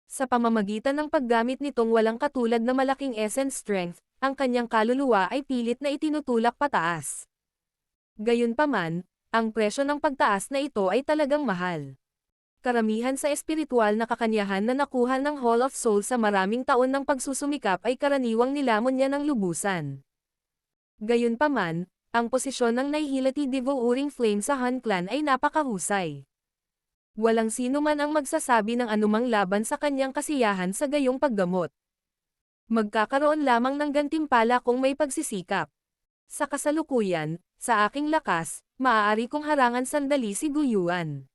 Sa pamamagitan ng paggamit nitong walang katulad na malaking essence strength, ang kanyang kaluluwa ay pilit na itinutulak pataas. Gayunpaman, ang presyo ng pagtaas na ito ay talagang mahal. Karamihan sa espiritual na kakanyahan na nakuha ng Hall of Soul sa maraming taon ng pagsusumikap ay karaniwang nilamon niya ng lubusan. Gayunpaman, ang posisyon ng Nihility Devouring Flame sa Han Clan ay napakahusay. Walang sino man ang magsasabi ng anumang laban sa kanyang kasiyahan sa gayong paggamot. Magkakaroon lamang ng gantimpala kung may pagsisikap. Sa kasalukuyan, sa aking lakas, maaari kong harangan sandali si Guyuan.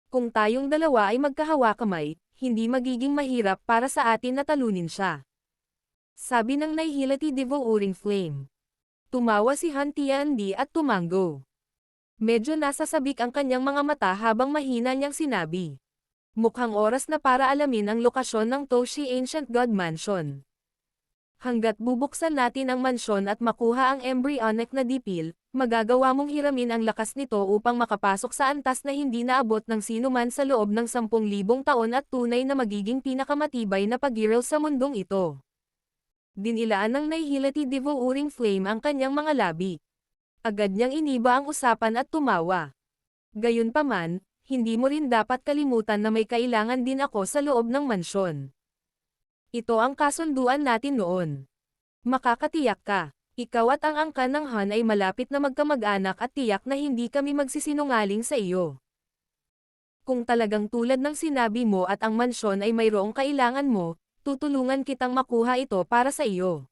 Kung tayong dalawa ay magkahawa kamay, hindi magiging mahirap para sa atin na talunin siya. Sabi ng nahihilati devouring flame. Tumawa si Han Tiandi at tumanggo. Medyo nasasabik ang kanyang mga mata habang mahina niyang sinabi. Mukhang oras na para alamin ang lokasyon ng Toshi Ancient God Mansion. Hanggat bubuksan natin ang mansyon at makuha ang embryonic na dipil, magagawa mong hiramin ang lakas nito upang makapasok sa antas na hindi naabot ng sinuman sa loob ng 10,000 taon at tunay na magiging pinakamatibay na pag-giral sa mundong ito. Dinilaan ng nahihilati devouring flame ang kanyang mga labi. Agad niyang iniba ang usapan at tumawa. Gayunpaman, hindi mo rin dapat kalimutan na may kailangan din ako sa loob ng mansyon. Ito ang kasunduan natin noon. Makakatiyak ka, ikaw at ang angkan ng Han ay malapit na magkamag-anak at tiyak na hindi kami magsisinungaling sa iyo. Kung talagang tulad ng sinabi mo at ang mansyon ay mayroong kailangan mo, tutulungan kitang makuha ito para sa iyo.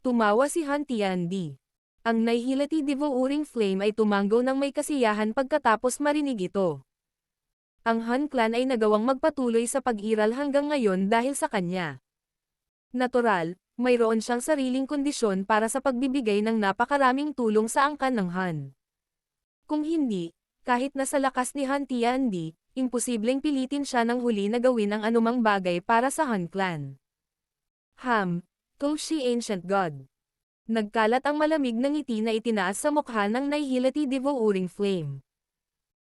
Tumawa si Han Tiandi. Ang nahihilati devouring flame ay tumanggo ng may kasiyahan pagkatapos marinig ito. Ang Han clan ay nagawang magpatuloy sa pag-iral hanggang ngayon dahil sa kanya. Natural, mayroon siyang sariling kondisyon para sa pagbibigay ng napakaraming tulong sa angkan ng Han. Kung hindi, kahit nasa lakas ni Han Tiandi, imposibleng pilitin siya ng huli na gawin ang anumang bagay para sa Han clan. Toshi Ancient God. Nagkalat ang malamig na ngiti na itinaas sa mukha ng nahihilati devouring flame.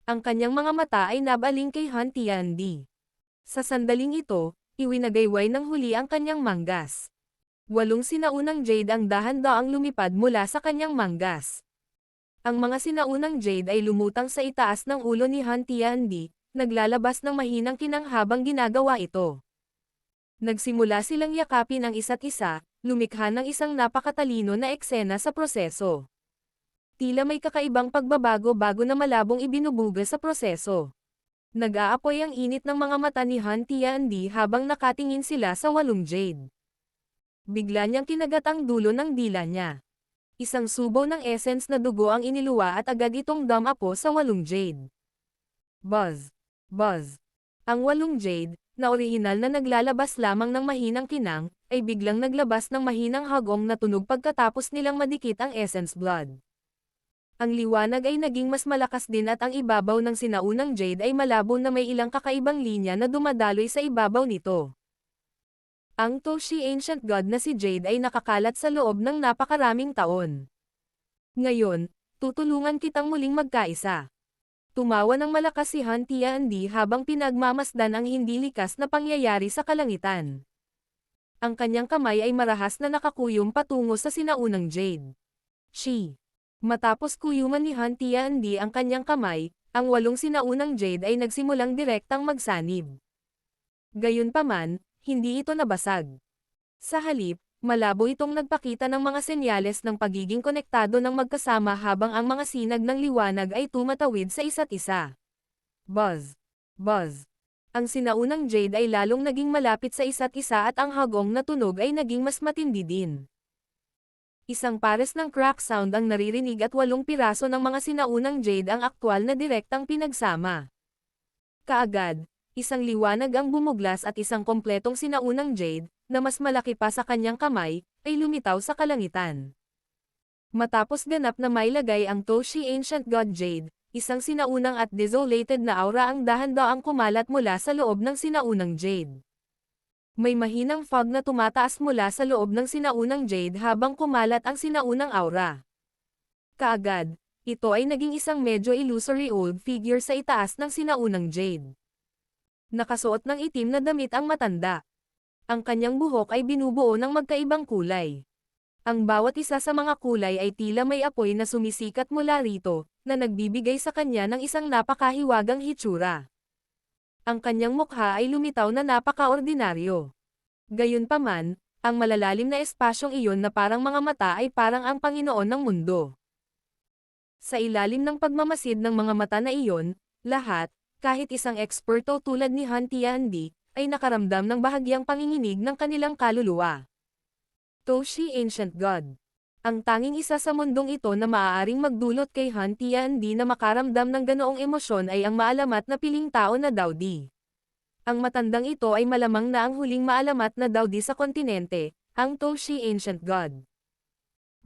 Ang kanyang mga mata ay nabaling kay Han Tiandi. Sa sandaling ito, iwinagayway ng huli ang kanyang manggas. 8 sinaunang jade ang dahan-daang lumipad mula sa kanyang manggas. Ang mga sinaunang jade ay lumutang sa itaas ng ulo ni Han Tiandi, naglalabas ng mahinang kinang habang ginagawa ito. Nagsimula silang yakapin ang isa't isa, lumikha ng isang napakatalino na eksena sa proseso. Tila may kakaibang pagbabago bago na malabong ibinubuga sa proseso. Nag-aapoy ang init ng mga mata ni Han Tiandi habang nakatingin sila sa 8 jade. Bigla niyang kinagat ang dulo ng dila niya. Isang subo ng essence na dugo ang iniluwa at agad itong dumapo sa 8 jade. Buzz! Buzz! Ang 8 jade, na orihinal na naglalabas lamang ng mahinang kinang, ay biglang naglabas ng mahinang hagong na tunog pagkatapos nilang madikit ang essence blood. Ang liwanag ay naging mas malakas din at ang ibabaw ng sinaunang jade ay malabo na may ilang kakaibang linya na dumadaloy sa ibabaw nito. Ang Toshi Ancient God na si Jade ay nakakalat sa loob ng napakaraming taon. Ngayon, tutulungan kitang muling magkaisa. Tumawa ng malakas si Han Tiandi habang pinagmamasdan ang hindi likas na pangyayari sa kalangitan. Ang kanyang kamay ay marahas na nakakuyom patungo sa sinaunang jade. Matapos kuyuman ni Han Tiandi ang kanyang kamay, ang 8 sinaunang jade ay nagsimulang direktang magsanib. Gayunpaman, hindi ito nabasag. Sa halip, malabo itong nagpakita ng mga senyales ng pagiging konektado ng magkasama habang ang mga sinag ng liwanag ay tumatawid sa isa't isa. Buzz! Buzz! Ang sinaunang jade ay lalong naging malapit sa isa't isa at ang hagong na tunog ay naging mas matindi din. Isang pares ng crack sound ang naririnig at 8 piraso ng mga sinaunang jade ang aktwal na direktang pinagsama. Kaagad, isang liwanag ang bumuglas at isang kompletong sinaunang jade, na mas malaki pa sa kanyang kamay, ay lumitaw sa kalangitan. Matapos ganap na mailagay ang Toshi Ancient God Jade, isang sinaunang at desolated na aura ang dahan-daang kumalat mula sa loob ng sinaunang jade. May mahinang fog na tumataas mula sa loob ng sinaunang jade habang kumalat ang sinaunang aura. Kaagad, ito ay naging isang medyo illusory old figure sa itaas ng sinaunang jade. Nakasuot ng itim na damit ang matanda. Ang kanyang buhok ay binubuo ng magkaibang kulay. Ang bawat isa sa mga kulay ay tila may apoy na sumisikat mula rito, na nagbibigay sa kanya ng isang napakahiwagang hitsura. Ang kanyang mukha ay lumitaw na napaka-ordinaryo. Gayunpaman, ang malalalim na espasyong iyon na parang mga mata ay parang ang Panginoon ng mundo. Sa ilalim ng pagmamasid ng mga mata na iyon, lahat, kahit isang eksperto tulad ni Han Tiandi, ay nakaramdam ng bahagyang panginginig ng kanilang kaluluwa. Toshi Ancient God. Ang tanging isa sa mundong ito na maaaring magdulot kay Han Tiandi na makaramdam ng ganoong emosyon ay ang maalamat na piling tao na Daudi. Ang matandang ito ay malamang na ang huling maalamat na Daudi sa kontinente, ang Toshi Ancient God.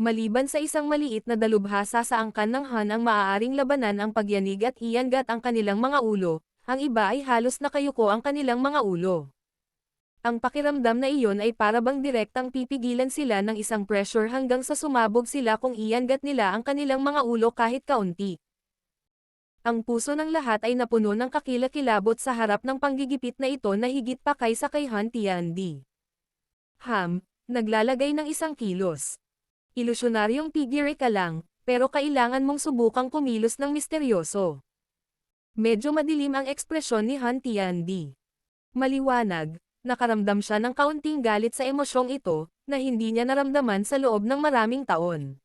Maliban sa isang maliit na dalubhasa sa angkan ng Han ang maaaring labanan ang pagyanig at iyangat ang kanilang mga ulo, ang iba ay halos nakayuko ang kanilang mga ulo. Ang pakiramdam na iyon ay parabang direktang pipigilan sila ng isang pressure hanggang sa sumabog sila kung iyangat nila ang kanilang mga ulo kahit kaunti. Ang puso ng lahat ay napuno ng kakilakilabot sa harap ng panggigipit na ito na higit pa kaysa kay Han Tiandi. Naglalagay ng isang kilos. Ilusyonaryong figure ka lang, pero kailangan mong subukang kumilos ng misteryoso. Medyo madilim ang ekspresyon ni Han Tiandi. Maliwanag, nakaramdam siya ng kaunting galit sa emosyong ito, na hindi niya naramdaman sa loob ng maraming taon.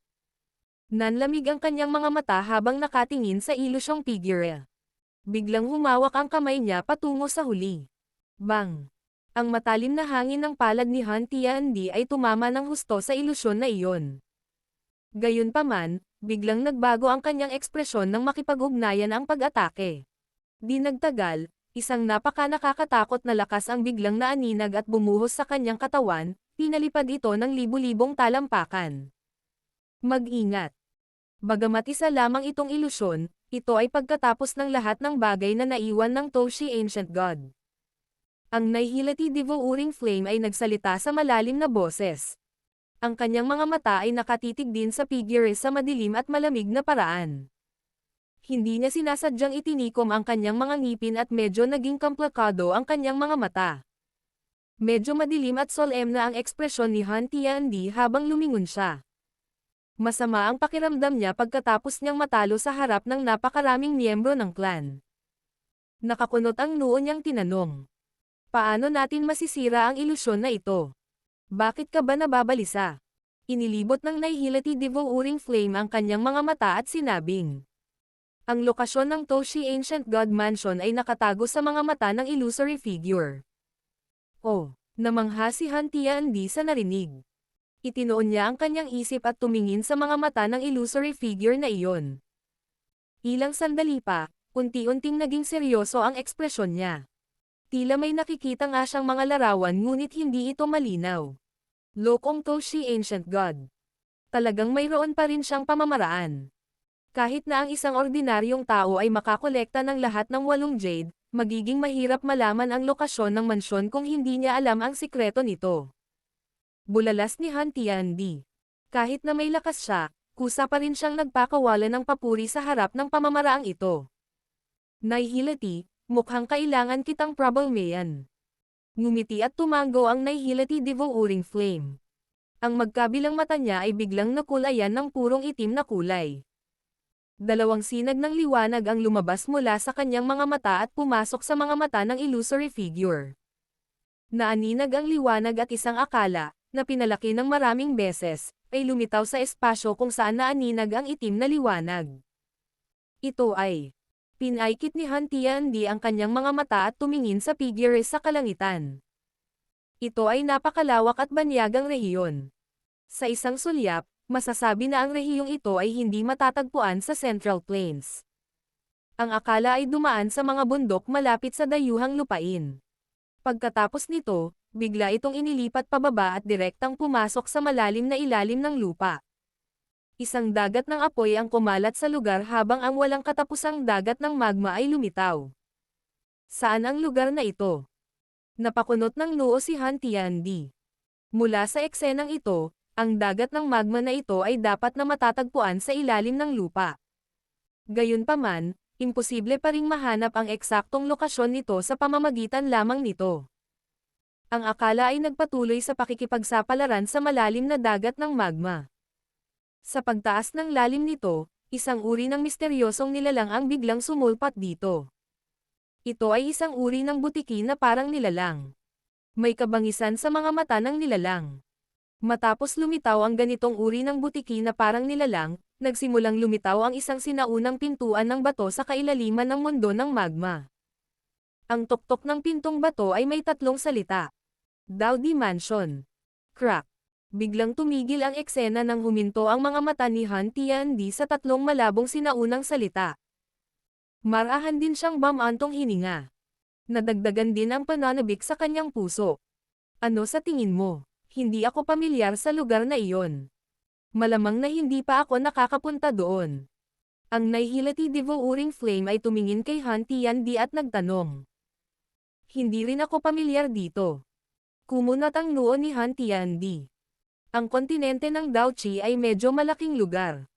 Nanlamig ang kanyang mga mata habang nakatingin sa ilusyong figure. Biglang humawak ang kamay niya patungo sa huli. Bang! Ang matalim na hangin ng palad ni Han Tiandi ay tumama ng husto sa ilusyon na iyon. Gayunpaman, biglang nagbago ang kanyang ekspresyon nang makipag-ugnayan ang pag-atake. Di nagtagal, isang napaka-nakakatakot na lakas ang biglang naaninag at bumuhos sa kanyang katawan, pinalipad ito ng libu-libong talampakan. Mag-ingat! Bagamat isa lamang itong ilusyon, ito ay pagkatapos ng lahat ng bagay na naiwan ng Toshi Ancient God. Ang Nihility Devouring Flame ay nagsalita sa malalim na boses. Ang kanyang mga mata ay nakatitig din sa figure sa madilim at malamig na paraan. Hindi niya sinasadyang itinikom ang kanyang mga ngipin at medyo naging komplikado ang kanyang mga mata. Medyo madilim at solemn na ang ekspresyon ni Han Tiandi habang lumingon siya. Masama ang pakiramdam niya pagkatapos niyang matalo sa harap ng napakaraming miyembro ng clan. Nakakunot ang noo niyang tinanong. Paano natin masisira ang ilusyon na ito? Bakit ka ba nababalisa? Inilibot ng Nihility Devouring Flame ang kanyang mga mata at sinabing. Ang lokasyon ng Toshi Ancient God Mansion ay nakatago sa mga mata ng illusory figure. Oh, namangha si Han Tiandi sa narinig. Itinoon niya ang kanyang isip at tumingin sa mga mata ng illusory figure na iyon. Ilang sandali pa, unti-unting naging seryoso ang ekspresyon niya. Tila may nakikita nga siyang mga larawan ngunit hindi ito malinaw. Lokong Toshi Ancient God. Talagang mayroon pa rin siyang pamamaraan. Kahit na ang isang ordinaryong tao ay makakolekta ng lahat ng 8 jade, magiging mahirap malaman ang lokasyon ng mansyon kung hindi niya alam ang sikreto nito. Bulalas ni Han Tiandi. Kahit na may lakas siya, kusa pa rin siyang nagpakawala ng papuri sa harap ng pamamaraang ito. Nihility, mukhang kailangan kitang problemayan. Ngumiti at tumango ang Nihility Devouring Flame. Ang magkabilang mata niya ay biglang nakulayan ng purong itim na kulay. Dalawang sinag ng liwanag ang lumabas mula sa kanyang mga mata at pumasok sa mga mata ng illusory figure. Naaninag ang liwanag at isang akala, na pinalaki ng maraming beses, ay lumitaw sa espasyo kung saan naaninag ang itim na liwanag. Ito ay pinaikit ni Han Tiandi ang kanyang mga mata at tumingin sa figure sa kalangitan. Ito ay napakalawak at banyagang rehiyon. Sa isang sulyap, masasabi na ang rehiyong ito ay hindi matatagpuan sa Central Plains. Ang akala ay dumaan sa mga bundok malapit sa dayuhang lupain. Pagkatapos nito, bigla itong inilipat pababa at direktang pumasok sa malalim na ilalim ng lupa. Isang dagat ng apoy ang kumalat sa lugar habang ang walang katapusang dagat ng magma ay lumitaw. Saan ang lugar na ito? Napakunot ng noo si Han Tiandi. Mula sa eksenang ito, ang dagat ng magma na ito ay dapat na matatagpuan sa ilalim ng lupa. Gayunpaman, imposible pa ring mahanap ang eksaktong lokasyon nito sa pamamagitan lamang nito. Ang akala ay nagpatuloy sa pakikipagsapalaran sa malalim na dagat ng magma. Sa pagtaas ng lalim nito, isang uri ng misteryosong nilalang ang biglang sumulpat dito. Ito ay isang uri ng butiki na parang nilalang. May kabangisan sa mga mata ng nilalang. Matapos lumitaw ang ganitong uri ng butiki na parang nilalang, nagsimulang lumitaw ang isang sinaunang pintuan ng bato sa kailaliman ng mundo ng magma. Ang tuktok ng pintong bato ay may 3 salita. Dowdy Mansion. Crack. Biglang tumigil ang eksena nang huminto ang mga mata ni Han Tiandi sa 3 malabong sinaunang salita. Marahan din siyang bamantong hininga. Nadagdagan din ang pananabik sa kanyang puso. Ano sa tingin mo? Hindi ako pamilyar sa lugar na iyon. Malamang na hindi pa ako nakakapunta doon. Ang Nihility Devouring Flame ay tumingin kay Han Tiandi at nagtanong. Hindi rin ako pamilyar dito. Kumunat ang noo ni Han Tiandi. Ang kontinente ng Daochi ay medyo malaking lugar.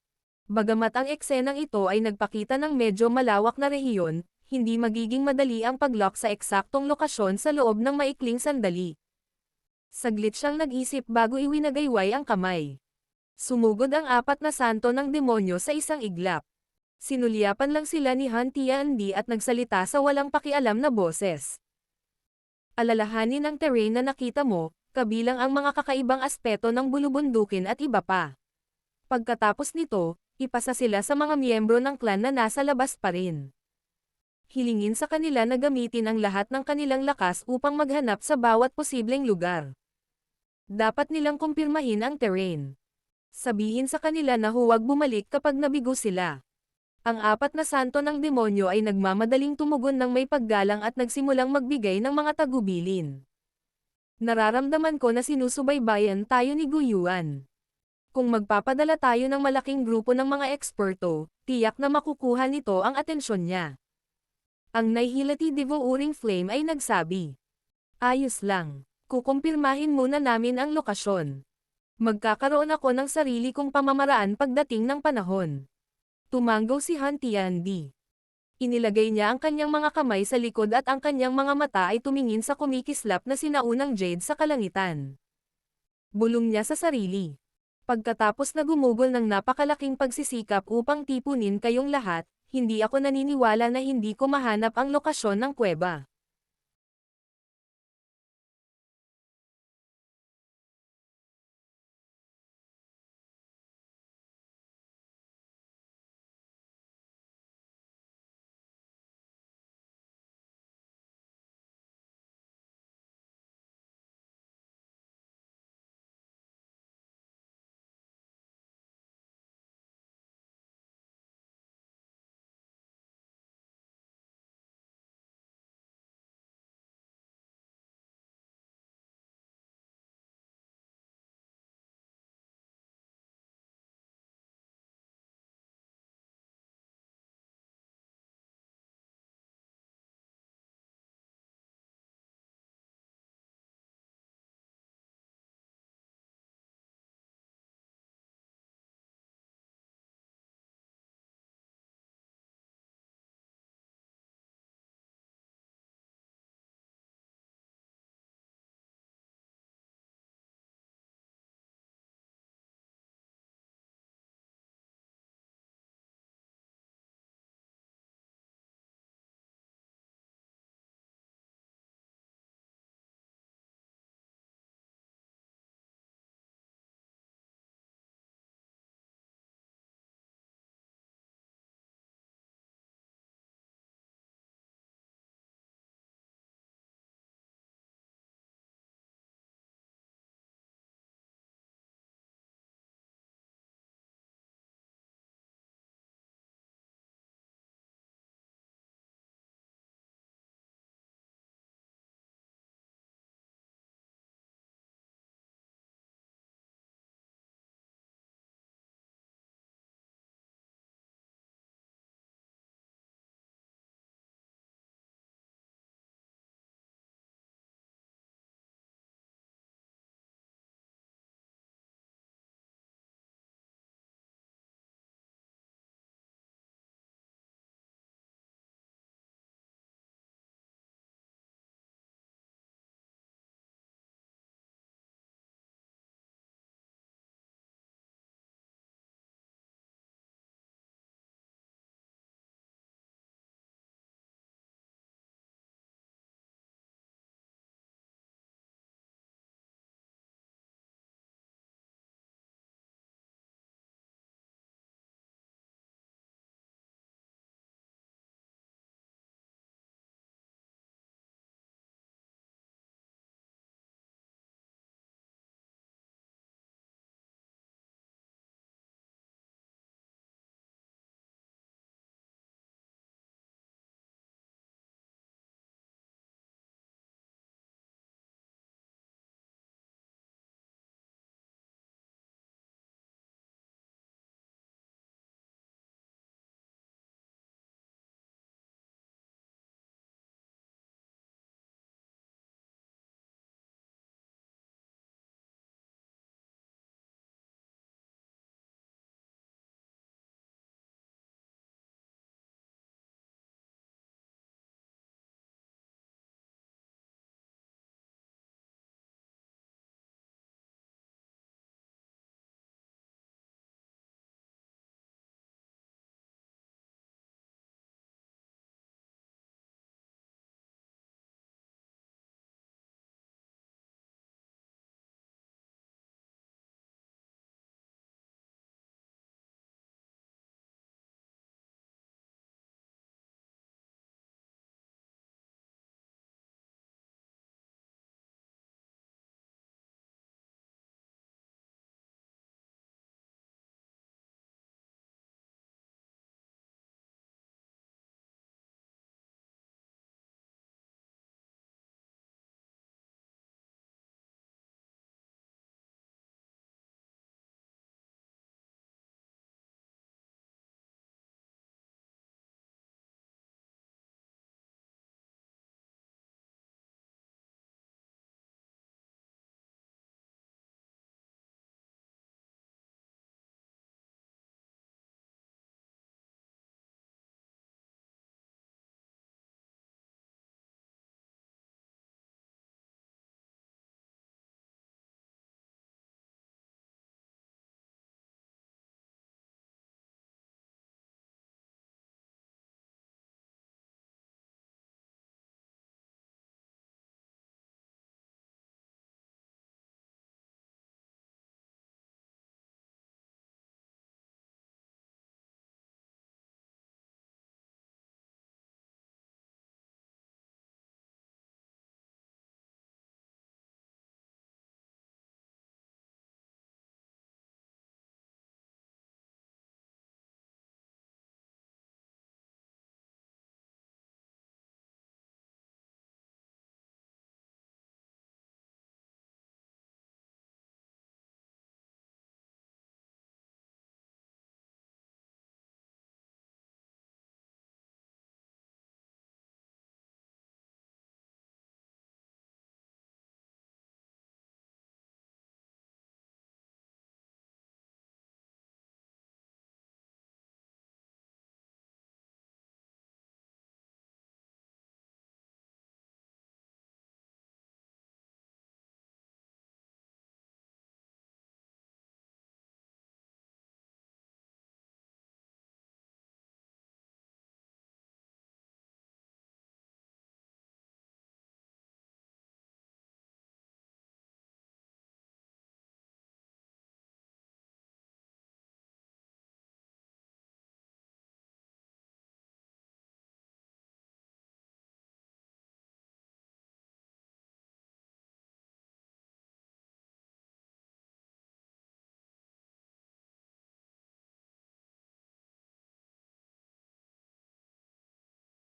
Bagamat ang eksenang ito ay nagpakita ng medyo malawak na rehiyon, hindi magiging madali ang pag-lock sa eksaktong lokasyon sa loob ng maikling sandali. Saglit siyang nag-isip bago iwinagayway ang kamay. Sumugod ang 4 na santo ng demonyo sa isang iglap. Sinulyapan lang sila ni Han Tiandi at nagsalita sa walang pakialam na boses. Alalahanin ang terrain na nakita mo, kabilang ang mga kakaibang aspeto ng bulubundukin at iba pa. Pagkatapos nito, ipasa sila sa mga miyembro ng clan na nasa labas pa rin. Hilingin sa kanila na gamitin ang lahat ng kanilang lakas upang maghanap sa bawat posibleng lugar. Dapat nilang kumpirmahin ang terrain. Sabihin sa kanila na huwag bumalik kapag nabigo sila. Ang 4 na santo ng demonyo ay nagmamadaling tumugon ng may paggalang at nagsimulang magbigay ng mga tagubilin. Nararamdaman ko na sinusubaybayan tayo ni Guyuan. Kung magpapadala tayo ng malaking grupo ng mga eksperto, tiyak na makukuha nito ang atensyon niya. Ang Nihility Devouring Flame ay nagsabi. Ayos lang. Kukumpirmahin muna namin ang lokasyon. Magkakaroon ako ng sarili kong pamamaraan pagdating ng panahon. Tumanggaw si Han Tiandi. Inilagay niya ang kanyang mga kamay sa likod at ang kanyang mga mata ay tumingin sa kumikislap na sinaunang jade sa kalangitan. Bulong niya sa sarili. Pagkatapos na gumugol ng napakalaking pagsisikap upang tipunin kayong lahat, hindi ako naniniwala na hindi ko mahanap ang lokasyon ng kuweba.